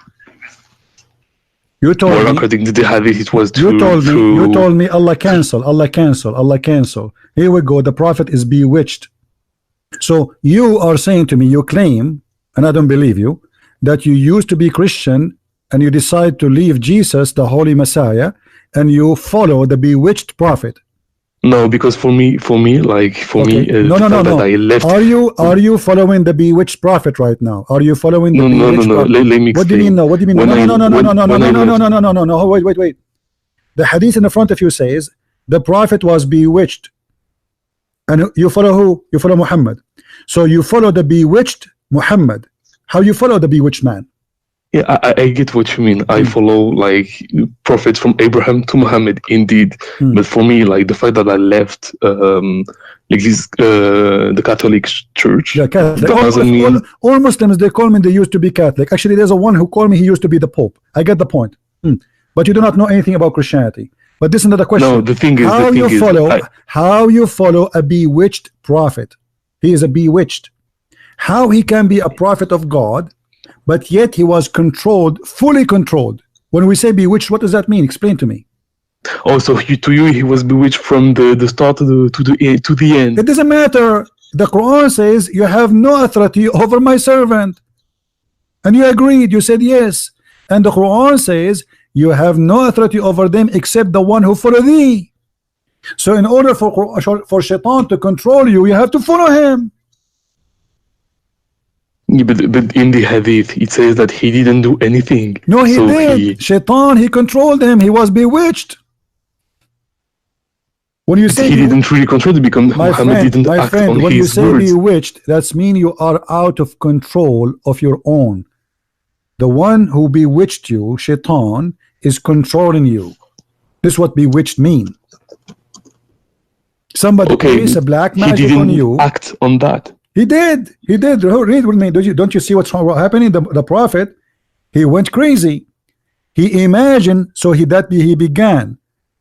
You told me, according to the hadith, it was you told me Allah cancel. Here we go, the prophet is bewitched. So you are saying to me, you claim, and I don't believe you, that you used to be Christian and you decide to leave Jesus, the holy Messiah, and you follow the bewitched prophet. No, because for me, no. I left. Are you following the bewitched prophet right now? Are you following the bewitched prophet? Let me explain. What do you mean no? What do you mean no? Wait. The hadith in the front of you says the prophet was bewitched, and you follow who? You follow Muhammad. So you follow the bewitched Muhammad. How you follow the bewitched man? Yeah, I get what you mean. I follow prophets from Abraham to Muhammad, indeed. But for me, the fact that I left the Catholic Church, doesn't mean all Muslims they call me they used to be Catholic. Actually, there's a one who called me he used to be the Pope. I get the point. But you do not know anything about Christianity. But this is another question. No, the thing is, how you follow a bewitched prophet? He is a bewitched. How he can be a prophet of God? But yet he was controlled, fully controlled. When we say bewitched, what does that mean? Explain to me. Also, to you, he was bewitched from the start to the end. It doesn't matter. The Quran says you have no authority over my servant, and you agreed. You said yes. And the Quran says you have no authority over them except the one who follow thee. So, in order for Shaitan to control you, you have to follow him. Yeah, but in the hadith it says that he didn't do anything. No, he did. Shaitan, he controlled him. He was bewitched. When you say he didn't really control it because Muhammad didn't act on his words. When you say bewitched, that's mean you are out of control of your own. The one who bewitched you, Shaitan, is controlling you. This is what bewitched mean. Somebody plays a black magic on you. Act on that. He did. Read with me. Don't you see what's happening? The prophet, he went crazy. He imagined, he began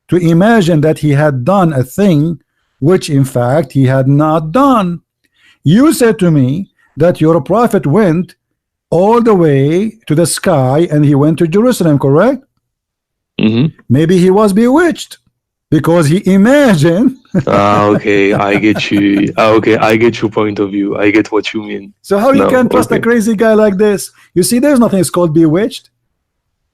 to imagine that he had done a thing which in fact he had not done. You said to me that your prophet went all the way to the sky and he went to Jerusalem, correct? Maybe he was bewitched because he imagined. Okay, I get you. Okay, I get your point of view. I get what you mean. So how you can trust a crazy guy like this? You see, there's nothing is called bewitched.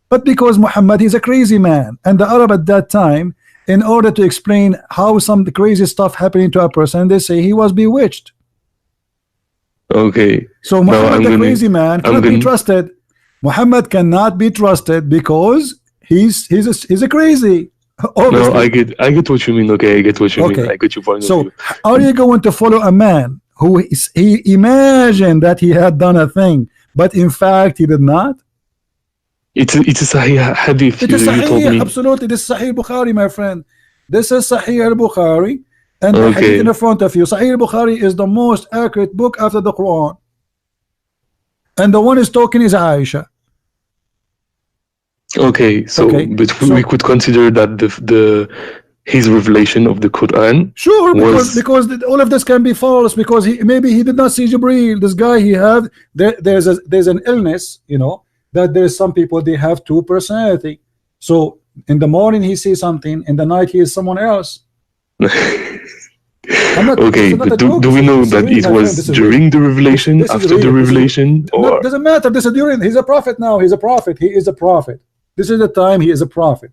But because Muhammad, he's a crazy man, and the Arab at that time, in order to explain how some crazy stuff happening to a person, they say he was bewitched. Okay. So Muhammad, the crazy man, cannot be trusted. Muhammad cannot be trusted because he's a crazy. Obviously. No, I get what you mean. Okay, I get what you mean. I get your point of view. So, are you going to follow a man who he imagined that he had done a thing, but in fact he did not? It's a Sahih hadith. It is Sahih, absolutely. This is Sahih Bukhari, my friend. This is Sahih al-Bukhari, And the hadith in front of you, Sahih Bukhari is the most accurate book after the Quran. And the one is talking is Aisha. Okay, so but we could consider that his revelation of the Quran. Sure, because all of this can be false, because maybe he did not see Jibreel. This guy there's an illness, you know, that there's some people they have two personality. So in the morning he sees something, in the night he is someone else. Okay, but do we know that it was during the revelation, after the revelation, or doesn't matter? This is during. He's a prophet now. He's a prophet. He is a prophet. This is the time he is a prophet.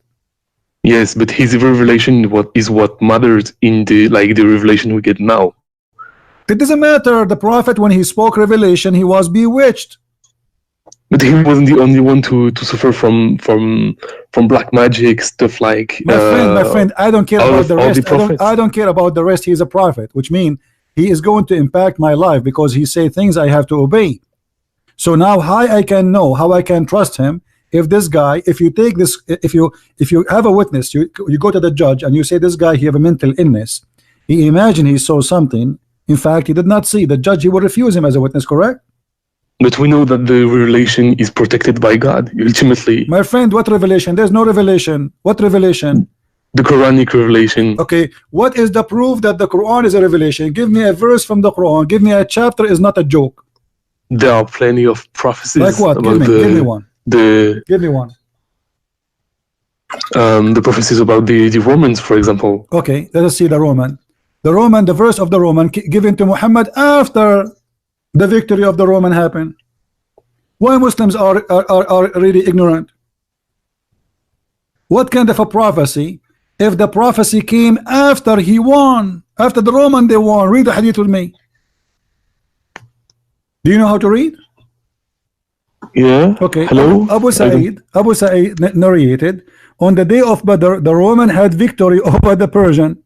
Yes, but his revelation what matters in the revelation we get now. It doesn't matter. The prophet, when he spoke revelation, he was bewitched. But he wasn't the only one to suffer from black magic stuff like. My friend, I don't care about the rest. I don't care about the rest. He's a prophet, which means he is going to impact my life because he say things I have to obey. So now, how I can know, how I can trust him? If this guy, if you take this, if you have a witness, you go to the judge and you say this guy he have a mental illness. He imagine he saw something. In fact, he did not see. The judge, he will refuse him as a witness, correct? But we know that the revelation is protected by God, ultimately. My friend, what revelation? There's no revelation. What revelation? The Quranic revelation. Okay, what is the proof that the Quran is a revelation? Give me a verse from the Quran. Give me a chapter is not a joke. There are plenty of prophecies. Like what? Give me one. Give me one. The prophecies about the Romans, for example. Okay, let us see the Roman. The verse of the Roman given to Muhammad after the victory of the Roman happened. Why Muslims are really ignorant? What kind of a prophecy? If the prophecy came after he won, after the Roman they won. Read the hadith with me. Do you know how to read? Yeah. Okay. Hello. Abu Sa'id narrated, on the day of Badr, the Roman had victory over the Persian.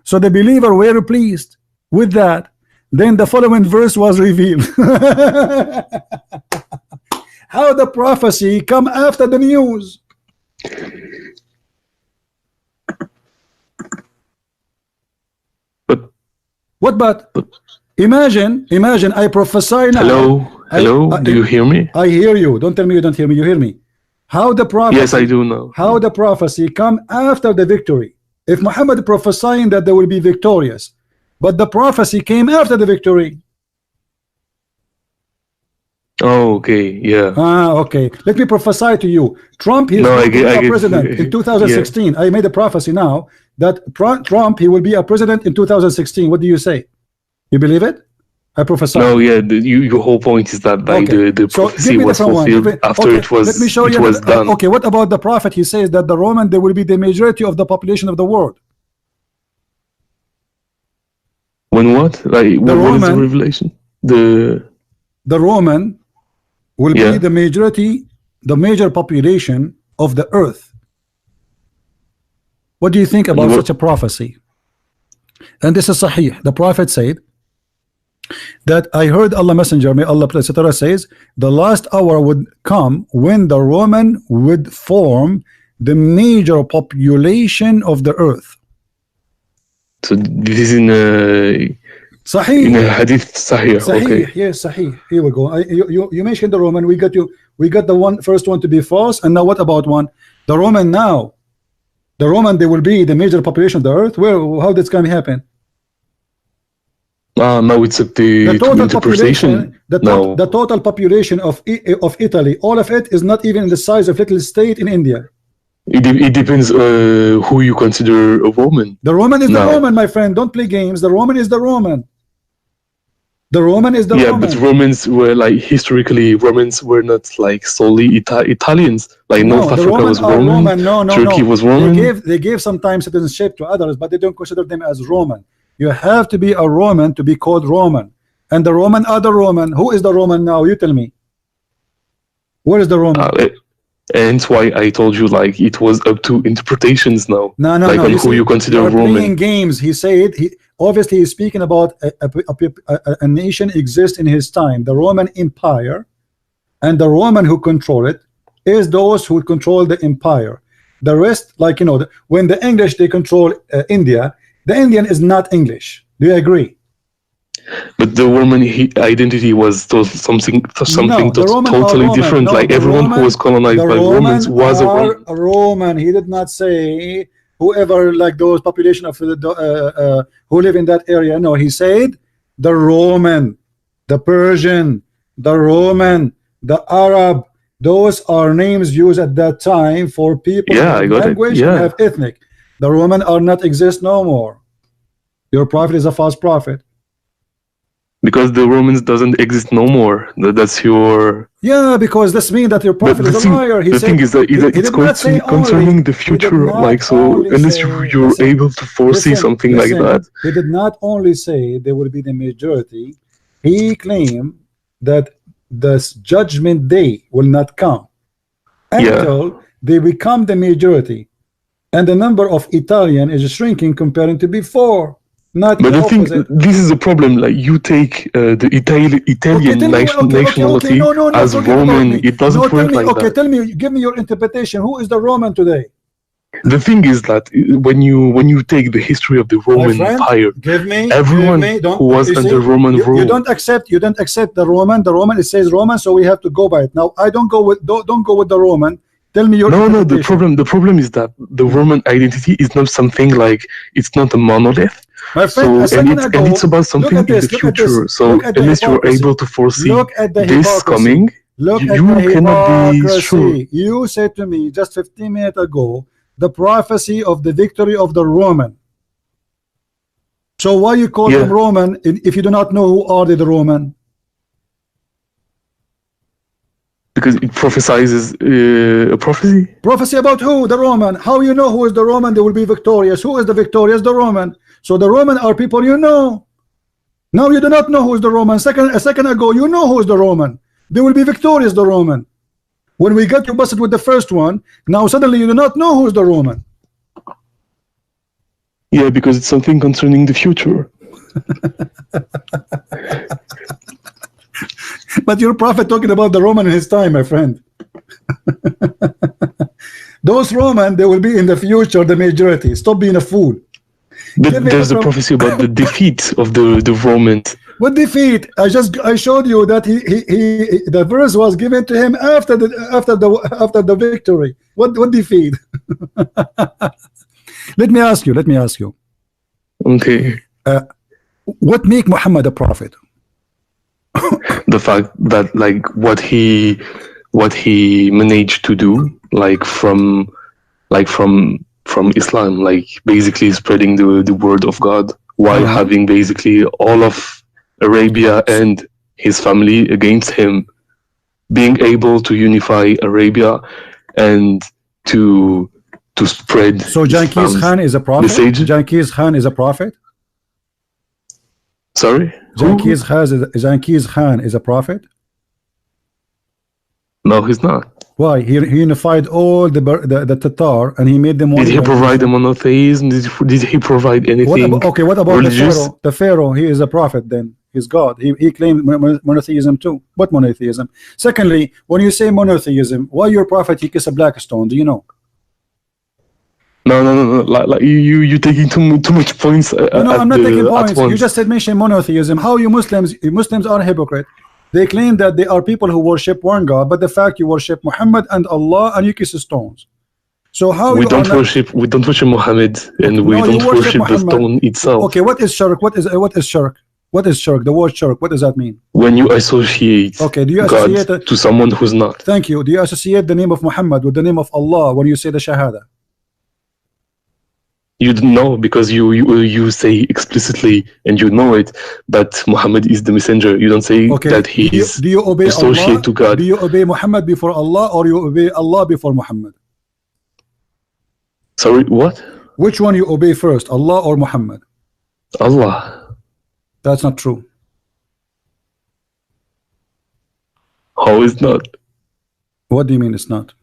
So the believer were pleased with that. Then the following verse was revealed. How the prophecy come after the news? But imagine I prophesy now. Hello, do you hear me? I hear you. Don't tell me you don't hear me. You hear me. How the prophecy? Yes, I do know. How the prophecy come after the victory? If Muhammad prophesying that they will be victorious, but the prophecy came after the victory. Oh, okay, yeah. Okay. Let me prophesy to you. Trump, he is going to be a president in 2016. Yeah. I made a prophecy now that Trump, he will be a president in 2016. What do you say? You believe it? I prophesy. No, yeah. Your whole point is that the prophecy was fulfilled after it was. Let me show you. Done. Okay. What about the prophet? He says that the Roman, they will be the majority of the population of the world. When what? Like what is the revelation? The Roman will be the majority, the major population of the earth. What do you think about such a prophecy? And this is Sahih. The prophet said that I heard Allah Messenger, may Allah bless it, says the last hour would come when the Roman would form the major population of the earth. So this is in a Sahih. In a hadith Sahih. Okay. Yes, Sahih. Here we go. You mentioned the Roman. We got the first one to be false, and now what about one? The Roman now. The Roman, they will be the major population of the earth. How that's going to happen? No, it's at the total population. The total population of Italy, all of it is not even the size of little state in India. It depends who you consider a Roman. The Roman is the Roman, my friend. Don't play games. The Roman is the Roman. The Roman is the Roman. Yeah, but Romans were like historically Romans were not like solely Italians. Like North Africa was Roman. Turkey was Roman. They gave sometimes citizenship to others, but they don't consider them as Roman. You have to be a Roman to be called Roman. And the Roman are the Roman. Who is the Roman now? You tell me. Where is the Roman? And that's why I told you like it was up to interpretations now. No. On who you consider Roman. Playing games. He said obviously he's speaking about a nation exists in his time, the Roman Empire, and the Roman who control it is those who control the empire. The rest, like when the English they control India, The Indian is not English. Do you agree? But the Roman identity was something totally different. Like everyone who was colonized by Romans was a Roman. Roman. He did not say whoever, like those population of who live in that area. No, he said the Roman, the Persian, the Roman, the Arab. Those are names used at that time for people who have language and have ethnic. The Roman are not exist no more. Your prophet is a false prophet. Because the Romans doesn't exist no more. That's your... Yeah, because this means that your prophet is a liar. The thing is that it's concerning the future. Like, so unless you're able to foresee something like that. He did not only say they will be the majority. He claimed that the judgment day will not come until they become the majority. And the number of Italian is shrinking comparing to before. But the thing, this is a problem. Like you take the Italian nationality as Roman, it doesn't work like that. Okay, tell me, give me your interpretation. Who is the Roman today? The thing is that when you take the history of the Roman Empire, everyone who was under Roman rule, you don't accept the Roman. The Roman, it says Roman, so we have to go by it. Now I don't go with the Roman. Tell me your interpretation. The problem is that the Roman identity is not something like, it's not a monolith. My friend, so, and it's about something in the future. So unless you're able to foresee this coming, you cannot be sure. You said to me just 15 minutes ago the prophecy of the victory of the Roman. So why you call them Roman if you do not know who are the Roman? Because it prophesizes a prophecy. Prophecy about who? The Roman. How you know who is the Roman? They will be victorious. Who is the victorious? The Roman. So the Roman are people you know. Now you do not know who is the Roman. A second ago you know who is the Roman. They will be victorious, the Roman. When we got you busted with the first one, now suddenly you do not know who is the Roman. Yeah, because it's something concerning the future. But your prophet talking about the Roman in his time, my friend. Those Roman, they will be in the future the majority. Stop being a fool. But there's a prophecy about the defeat of the Romans. What defeat? I showed you that the verse was given to him after the victory. What defeat? Let me ask you. Okay. What make Muhammad a prophet? The fact that like what he managed to do, like from Islam, like basically spreading the word of God while having basically all of Arabia and his family against him, being able to unify Arabia and to spread. So Genghis Khan is a prophet. Genghis Khan is a prophet. Sorry, Genghis Khan is a prophet. No, he's not. Why? He unified all the Tatar and he made them one. Did he provide the monotheism? Did he provide anything? What about religious? The Pharaoh? He is a prophet then. He's God. He claimed monotheism too. What monotheism? Secondly, when you say monotheism, why your prophet he kissed a black stone? Do you know? No. Like you taking too much points. No, I'm not taking points. You just said mention monotheism. How you Muslims are hypocrite. They claim that they are people who worship one God, but the fact you worship Muhammad and Allah and you kiss stones. So how we don't worship Muhammad and we don't worship the stone itself. Okay, what is shirk? What is shirk? What is shirk? The word shirk, what does that mean? When you associate do you associate God to someone who's not. Thank you. Do you associate the name of Muhammad with the name of Allah when you say the Shahada? You don't know, because you say explicitly, and you know it, that Muhammad is the messenger. You don't say that he is associated to God. Do you obey Muhammad before Allah, or you obey Allah before Muhammad? Sorry, what? Which one you obey first, Allah or Muhammad? Allah. That's not true. How is not? What do you mean it's not?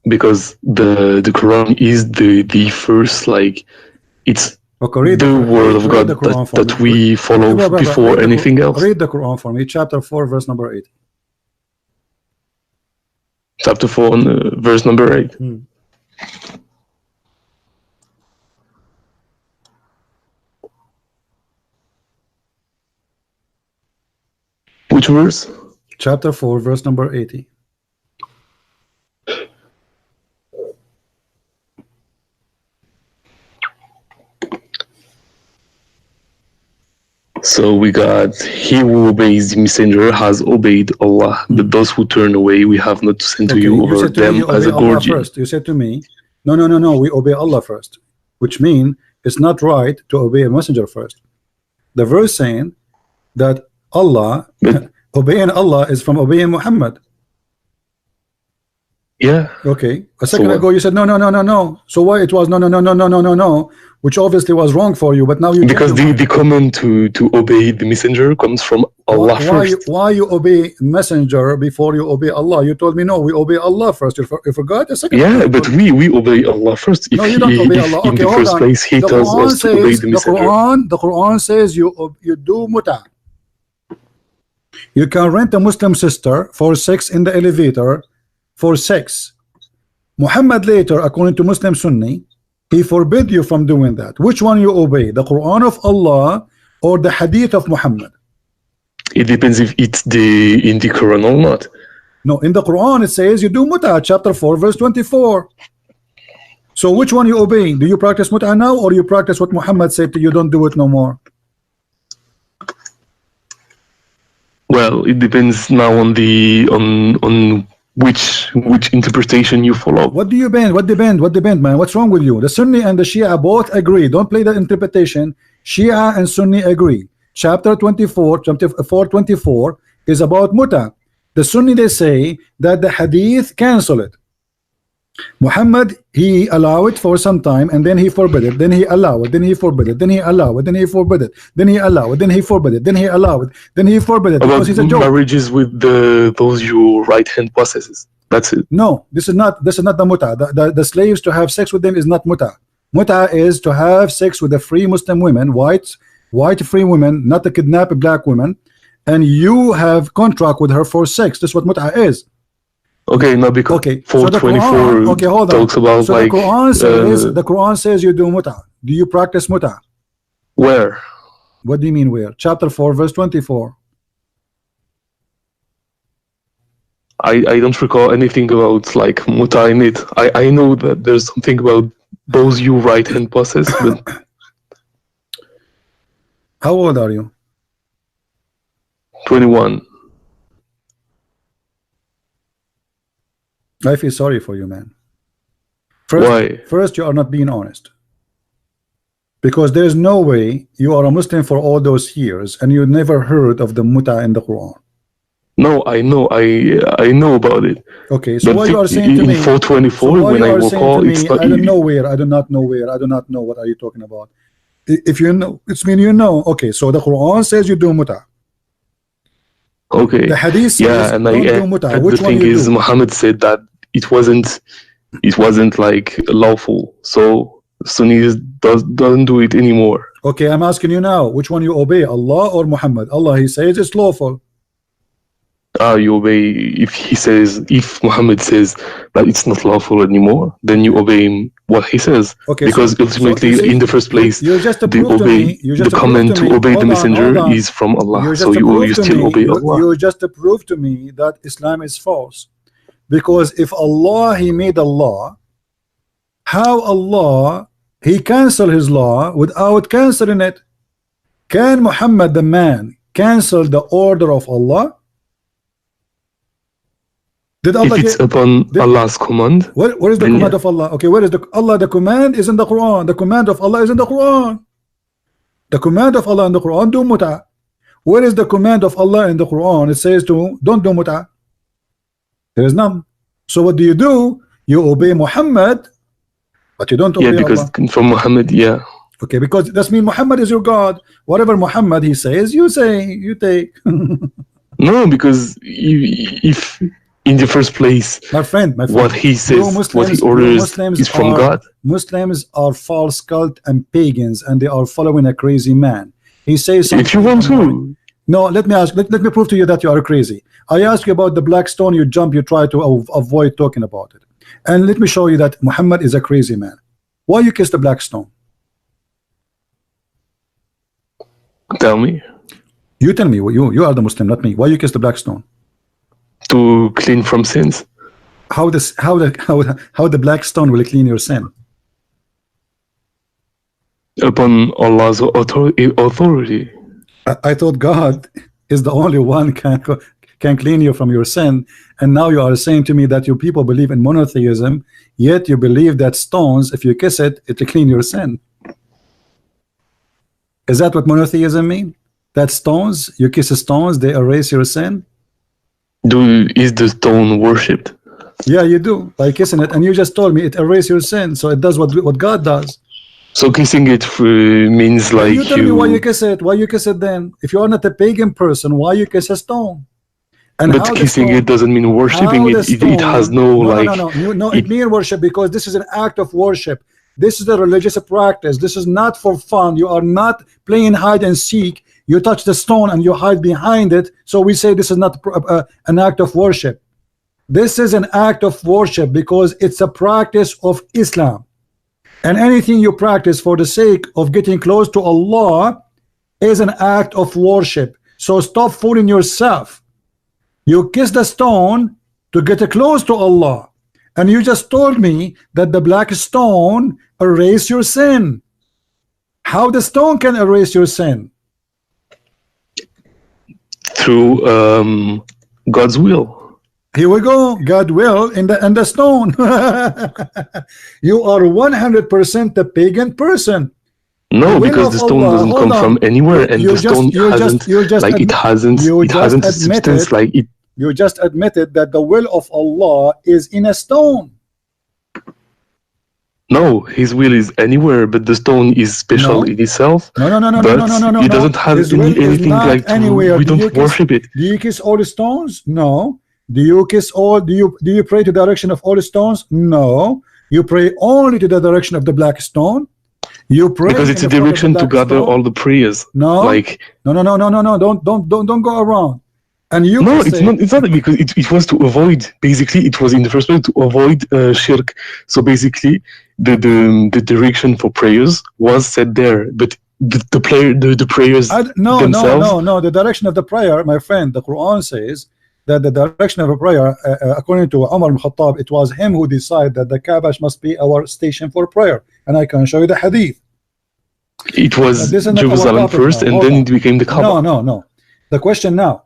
Because the Quran is the first, like, it's the word of God that we follow before anything else. Read the Quran for me, chapter 4, verse number 8. Chapter 4, verse number 8. Which verse? Chapter 4, verse number 80. So we got, he who obeys the messenger has obeyed Allah, but those who turn away we have not sent to you over them as a guardian. First. You said to me, no, we obey Allah first, which means it's not right to obey a messenger first. The verse saying that Allah, obeying Allah is from obeying Muhammad. Yeah. Okay. A second ago you said no. So why it was no, which obviously was wrong for you, but now you because the command to obey the messenger comes from Allah first. Why you obey messenger before you obey Allah? You told me no, we obey Allah first. You forgot a second. Yeah, but we obey Allah first. No, you don't obey Allah. Okay, in the first place he tells us to obey the messenger. The Quran says you do muta. You can rent a Muslim sister for sex in the elevator. For sex. Muhammad later, according to Muslim Sunni, he forbid you from doing that. Which one you obey, the Quran of Allah or the Hadith of Muhammad? It depends if it's in the Quran or not. No, in the Quran it says you do muta, chapter 4, verse 24. So which one you obey? Do you practice muta now, or you practice what Muhammad said to you, don't do it no more? Well, it depends now on which interpretation you follow. What do you bend? What depend, man? What's wrong with you? The Sunni and the Shia both agree. Don't play the interpretation. Shia and Sunni agree. Chapter 24 is about muta. The Sunni, they say that the hadith cancel it. Muhammad, he allow it for some time, and then he forbid it, then he allow it, then he forbid it, then he allow it, then he forbid it, then he allow it, then he forbid it, then he allow it, then he forbid it. About marriages with those your right hand possesses. That's it. No, this is not the muta. The slaves to have sex with them is not muta. Muta is to have sex with the free Muslim women, white free women, not the kidnapped black women, and you have contract with her for sex. That's what muta is. Okay, no, because 424 talks about, so like the Quran says you do muta. Do you practice muta? Where? What do you mean where? Chapter 4, verse 24. I don't recall anything about like muta in it. I know that there's something about those you right hand possess, but how old are you? 21. I feel sorry for you, man. Why? First, you are not being honest. Because there is no way you are a Muslim for all those years and you never heard of the muta in the Quran. No, I know about it. Okay, so but what you are saying to me? In 424, when I will call, it's I don't know where. I do not know where. I do not know what are you talking about. If you know, it's mean you know. Okay, so the Quran says you do muta. Okay. The hadith says yeah, and the thing is, Muhammad said that it wasn't like lawful, so Sunnis doesn't do it anymore. Okay, I'm asking you now, which one you obey, Allah or Muhammad? Allah, he says it's lawful. You obey if Muhammad says that it's not lawful anymore, then you obey him what he says. Okay, because ultimately, in the first place, the command to obey the messenger is from Allah. So you still obey Allah. You just prove to me that Islam is false. Because if Allah, he made a law, how Allah, he cancel his law without canceling it? Can Muhammad the man cancel the order of Allah? Did Allah if it's upon Allah's command, where is the command of Allah? Okay, where is the Allah? The command is in the Quran. The command of Allah is in the Quran. The command of Allah in the Quran, do muta. Where is the command of Allah in the Quran? It says to don't do muta. There is none. So what do? You obey Muhammad, but you don't obey Allah. Yeah, because from Muhammad, yeah. Okay, because that means Muhammad is your God. Whatever Muhammad he says, you say, you take. No, because if in the first place, my friend, what he says, what he orders is from God. Muslims are false cult and pagans, and they are following a crazy man. He says something. If you want to. No, let me ask. Let me prove to you that you are crazy. I ask you about the black stone. You jump. You try to avoid talking about it. And let me show you that Muhammad is a crazy man. Why you kiss the black stone? Tell me. You tell me. You are the Muslim, not me. Why you kiss the black stone? To clean from sins. How the black stone will clean your sin? Upon Allah's authority. I thought God is the only one can clean you from your sin, and now you are saying to me that you people believe in monotheism, yet you believe that stones, if you kiss it, it will clean your sin. Is that what monotheism mean? That stones, you kiss stones, they erase your sin? Is the stone worshipped? Yeah, you do, by kissing it, and you just told me it erases your sin, so it does what God does. So kissing it means like you tell me why you kiss it. Why you kiss it then? If you are not a pagan person, why you kiss a stone? And but kissing it doesn't mean worshipping it. It has no it means worship, because this is an act of worship. This is a religious practice. This is not for fun. You are not playing hide and seek. You touch the stone and you hide behind it. So we say this is not an act of worship. This is an act of worship because it's a practice of Islam. And anything you practice for the sake of getting close to Allah is an act of worship. So stop fooling yourself. You kiss the stone to get close to Allah, and you just told me that the black stone erase your sin. How the stone can erase your sin? Through God's will. Here we go. God will in the stone. You are 100% a pagan person. No, because the stone doesn't come from anywhere, and the stone hasn't a substance like it. You just admitted that the will of Allah is in a stone. No, His will is anywhere, but the stone is special in itself. No. It doesn't have anything like anywhere. We don't worship it. Do you kiss all the stones? No. Do you kiss all? Do you pray to the direction of all the stones? No. You pray only to the direction of the black stone. You pray because it's a direction to gather all the prayers. No. Like no. Don't go around. And you it's not because it was to avoid, basically it was in the first place to avoid shirk. So basically the direction for prayers was set there, but the prayers themselves. No, the direction of the prayer, my friend, the Quran says that the direction of a prayer, according to Umar ibn Khattab, it was him who decided that the Kaaba must be our station for prayer, and I can show you the hadith. It was Jerusalem first, and then it became the Kaaba. No. The question now,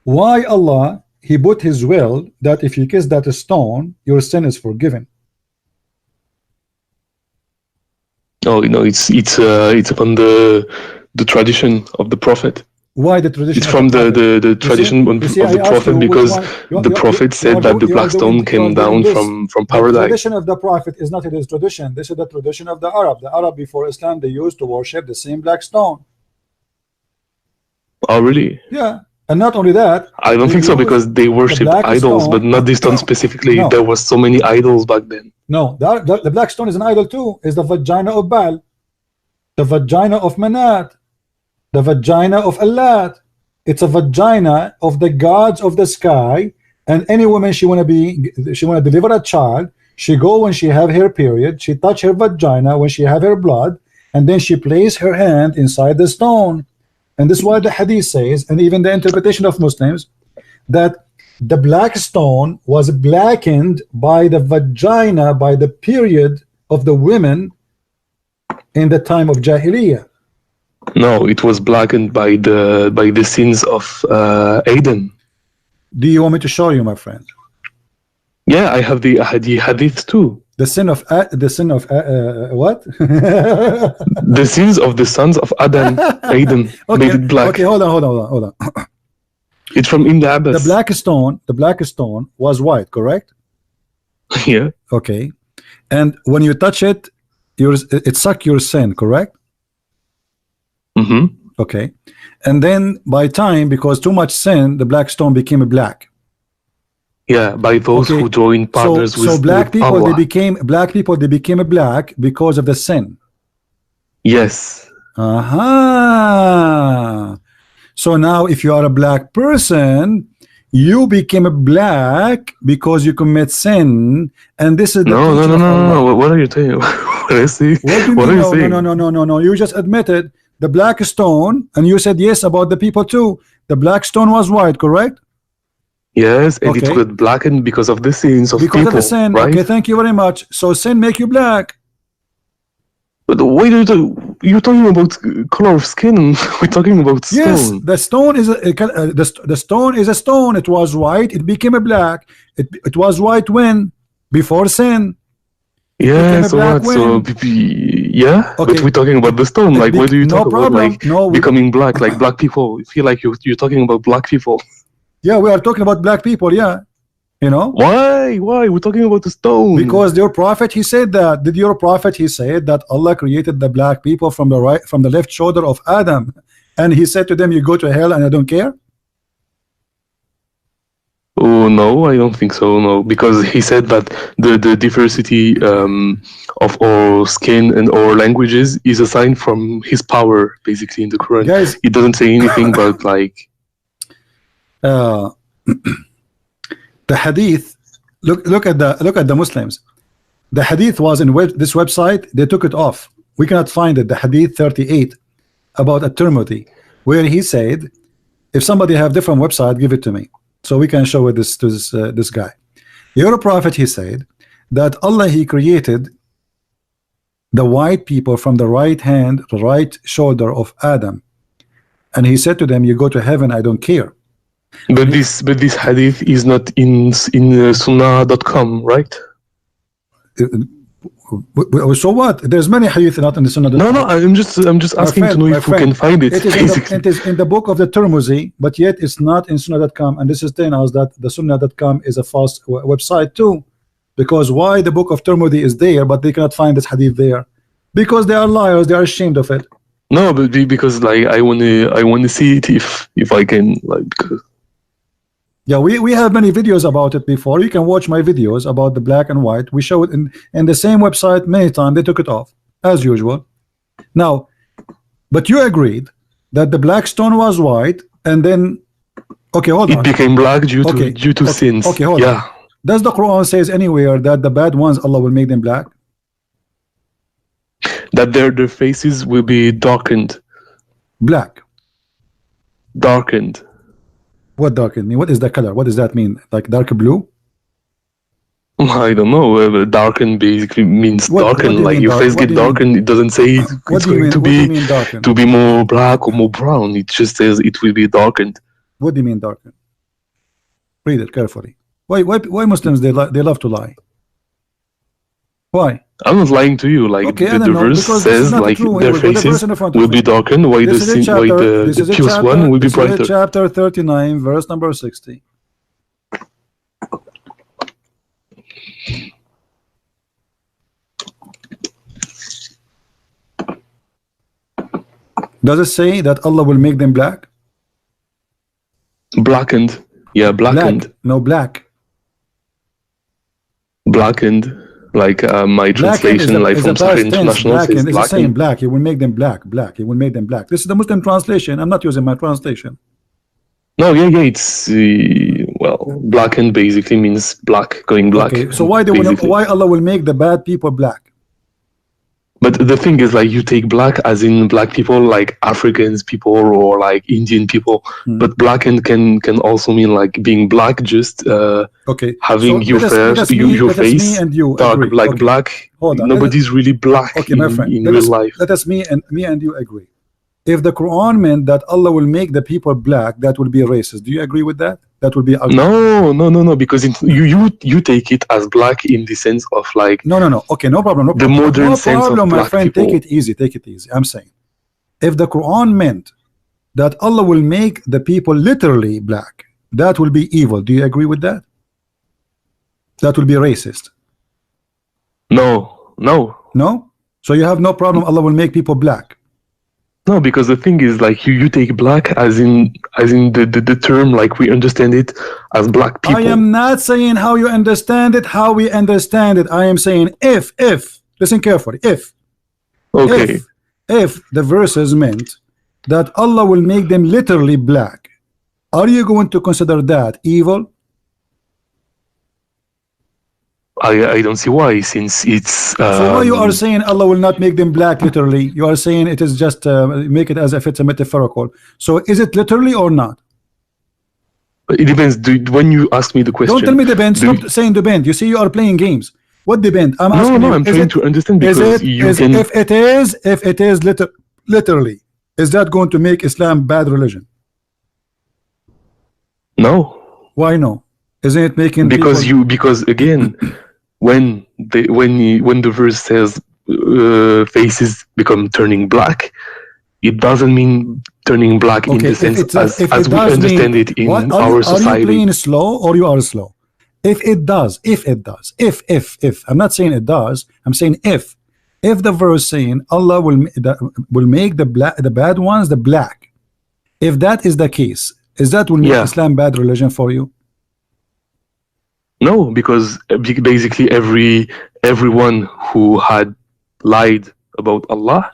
why Allah He put His will that if you kiss that stone, your sin is forgiven? Oh, it's upon the tradition of the Prophet. Why the tradition? It's from the tradition of the Prophet, because the Prophet said that the black stone came down from paradise. The tradition of the Prophet is not his tradition. This is the tradition of the Arab. The Arab before Islam, they used to worship the same black stone. Oh, really? Yeah. And not only that, I don't think so, because they worship idols, but not this stone specifically. No. There was so many idols back then. No, the black stone is an idol too. It's the vagina of Baal, the vagina of Manat, the vagina of Allah. It's a vagina of the gods of the sky. And any woman she wanna deliver a child, she go when she have her period, she touch her vagina when she have her blood, and then she place her hand inside the stone. And this is why the hadith says, and even the interpretation of Muslims, that the black stone was blackened by the vagina, by the period of the women in the time of Jahiliyyah. No, it was blackened by the sins of Adam. Do you want me to show you, my friend? Yeah, I have the hadith too. The sin of what? The sins of the sons of Adam made it black. Okay, hold on. It's from Ibn Abbas. The black stone was white, correct? Yeah. Okay. And when you touch it, it suck your sin, correct? Mm-hmm. Okay. And then by time, because too much sin, the black stone became black. Yeah, by those who joined partners with black people, Allah. they became black because of the sin. Yes. Aha. So now if you are a black person, you became black because you commit sin, and this is the no. What are you saying? What are you saying? No. You just admitted the black stone, and you said yes about the people too. The black stone was white, correct? Yes, and it got blackened because of the sins of people. Because of the sin, right? Okay, thank you very much. So sin make you black. But why do you're talking about color of skin? We're talking about stone. Yes, the stone is the stone is a stone. It was white. It became a black. It was white when? Before sin. Yeah, so what? So yeah, okay. But we're talking about the stone. Like, why do you talk about like becoming black? Like black people. I feel like you're talking about black people. Yeah, we are talking about black people. Yeah, you know. Why? We're talking about the stone. Because your prophet, he said that. Did your prophet, he said that Allah created the black people from the left shoulder of Adam, and he said to them, "You go to hell, and I don't care." Oh no, I don't think so. No, because he said that the diversity of our skin and our languages is a sign from his power, basically in the Quran. Guys, it doesn't say anything about like the hadith. Look at the Muslims. The hadith was in this website. They took it off. We cannot find it. The hadith 38 about At-Tirmidhi, where he said, if somebody have different website, give it to me, so we can show it to this guy. Your prophet, he said that Allah, he created the white people from the right hand, the right shoulder of Adam, and he said to them, you go to heaven, I don't care. But this hadith is not in Sunnah.com, right? So what? There's many hadith not in the Sunnah. No, I'm just asking to know if we can find it. It is in the book of the Tirmidhi, but yet it's not in Sunnah.com, and this is telling us that the Sunnah.com is a false website too. Because why the book of Tirmidhi is there, but they cannot find this hadith there? Because they are liars. They are ashamed of it. No, but because like I wanna see it if I can, like, because. Yeah, we have many videos about it before. You can watch my videos about the black and white. We show it in the same website many times. They took it off as usual. Now, but you agreed that the black stone was white, and then hold on. It became black due to sins. Okay, hold on. Does the Quran says anywhere that the bad ones Allah will make them black? That their faces will be darkened. Black. Darkened. What darkened mean? What is the color? What does that mean? Like dark blue? I don't know. Darken basically means darken. Like your face get darkened. It doesn't say it's going to be more black or more brown. It just says it will be darkened. What do you mean darkened? Read it carefully. Why Muslims they love to lie? Why? I'm not lying to you. Like the verse says, like their faces will be darkened. Why the pious one will be brighter? This is chapter 39, verse number 60. Does it say that Allah will make them black? Blackened. Yeah, blackened. Black. No, black. Blackened. Like my translation, like from Sahih International, says it's the same. Black. It will make them black. Black. It will make them black. This is the Muslim translation. I'm not using my translation. No, yeah. It's well, blackened basically means black, going black. Okay. So why Allah will make the bad people black? But the thing is, like, you take black as in black people, like Africans people or like Indian people. But blackened can also mean like being black, just having your face dark, agree. Like black. Nobody's really black in real life. Let us me and you agree. If the Quran meant that Allah will make the people black, that will be racist. Do you agree with that? That will be ugly. No, because you take it as black in the sense of like no. Okay, no problem. The modern sense of black my friend. People. Take it easy. I'm saying, if the Quran meant that Allah will make the people literally black, that will be evil. Do you agree with that? That will be racist. No. So you have no problem. Allah will make people black. No, because the thing is, like, you take black as in the term, like we understand it as black people. I am not saying how you understand it, how we understand it. I am saying if listen carefully, if the verses meant that Allah will make them literally black, are you going to consider that evil? I don't see why, since it's. So why you are saying Allah will not make them black literally? You are saying it is just make it as if it's a metaphorical. So is it literally or not? It depends. When you ask me the question, don't tell me depends. Stop saying depend. You see, you are playing games. What depend? I'm asking no, you. I'm trying to understand, because if it is literally, is that going to make Islam bad religion? No. Why no? Isn't it making because again, when the verse says faces become turning black, it doesn't mean turning black in the sense as we understand it in our society. Are you playing slow or you are slow? If it does, I'm not saying it does, I'm saying if the verse saying Allah will make the bad ones the black, if that is the case, is that will make Islam bad religion for you? No, because basically everyone who had lied about Allah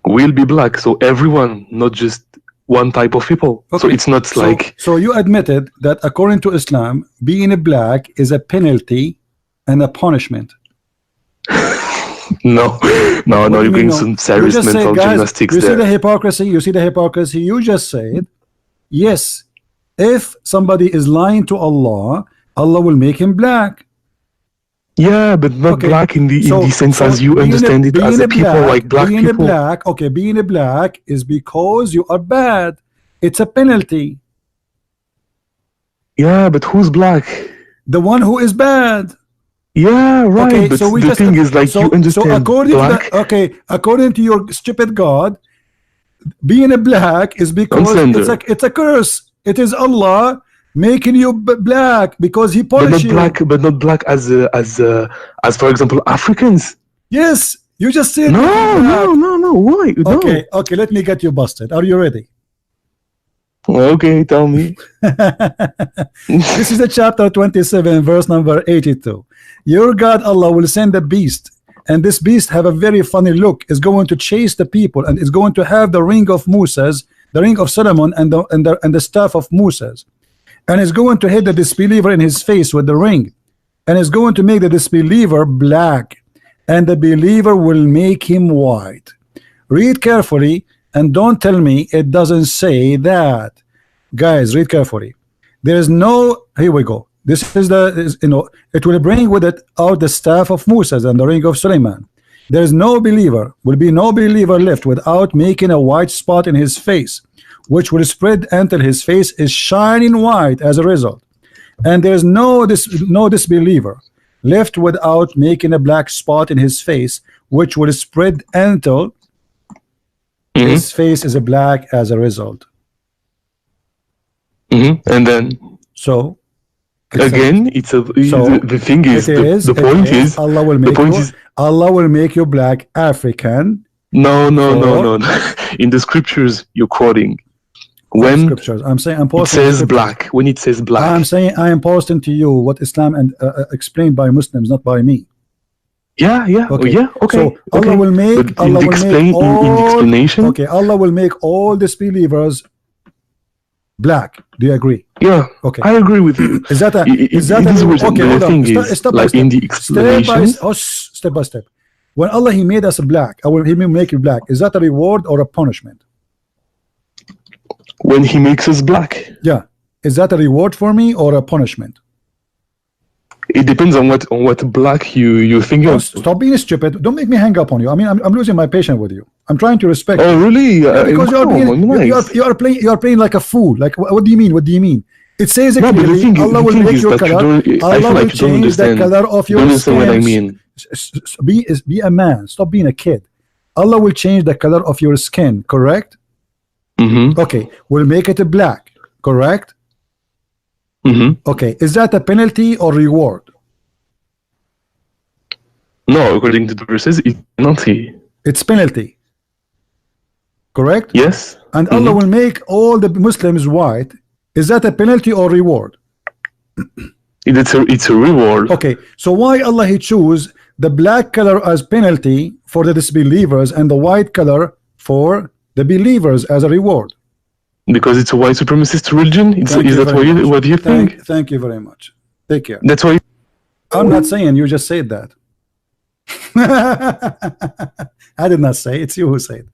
will be black. So everyone, not just one type of people. Okay. So it's not like. So you admitted that according to Islam, being a black is a penalty and a punishment. No, you're doing some serious mental gymnastics there. You see the hypocrisy. You just said, yes, if somebody is lying to Allah, Allah will make him black. Yeah, but not black in the sense as you understand it, as a people like black people. Being a black is because you are bad. It's a penalty. Yeah, but who's black? The one who is bad. Yeah, right. Okay, but so the thing is, like, you understand. So according to your stupid God, being a black is because it's a curse. It is Allah making you black because he punished you. But not black as for example Africans. Yes, you just said no. Why? Okay. Let me get you busted. Are you ready? Okay, tell me. This is the chapter 27, verse number 82. Your God Allah will send a beast, and this beast have a very funny look. Is going to chase the people, and is going to have the ring of Moses, the ring of Solomon, and the staff of Moses. And is going to hit the disbeliever in his face with the ring, and is going to make the disbeliever black, and the believer will make him white. Read carefully and don't tell me it doesn't say that. Guys, read carefully. There is no, here we go. This is it will bring with it out the staff of Moses and the ring of Suleiman. There is no believer, will be no believer left without making a white spot in his face, which will spread until his face is shining white as a result. And there is no disbeliever left without making a black spot in his face, which will spread until his face is a black as a result. And then again, the thing is, the point is, Allah will make you black African. No. In the scriptures you're quoting, when scriptures, I'm saying it says black. When it says black, I'm saying I am posting to you what Islam and explained by Muslims, not by me. Yeah. Okay. So Allah will make. Allah will make all, in the explanation. Okay. Allah will make all disbelievers black. Do you agree? Yeah. Okay. I agree with you. Is that okay? The thing is, step by step. In the explanation, step by step. When Allah He made us black, He will make you black. Is that a reward or a punishment? When He makes us black. Yeah. Is that a reward for me or a punishment? It depends on what black you think of. Stop being stupid. Don't make me hang up on you. I mean, I'm losing my patience with you. I'm trying to respect. Oh, really? Because you are playing like a fool. Like, what do you mean? What do you mean? It says clearly, Allah will make your color. Allah will change the color of your skin. What I mean? Be a man. Stop being a kid. Allah will change the color of your skin. Correct? Okay. We'll make it black. Correct? Okay. Is that a penalty or reward? No, according to the verses, it's penalty. It's penalty. Correct? Yes. And Allah will make all the Muslims white. Is that a penalty or reward? It's a reward. Okay. So why Allah He choose the black color as penalty for the disbelievers and the white color for the believers as a reward? Because it's a white supremacist religion. Is that what you think? Thank you very much. Take care. That's why. I'm not saying, you just said that. I did not say, it's you who said.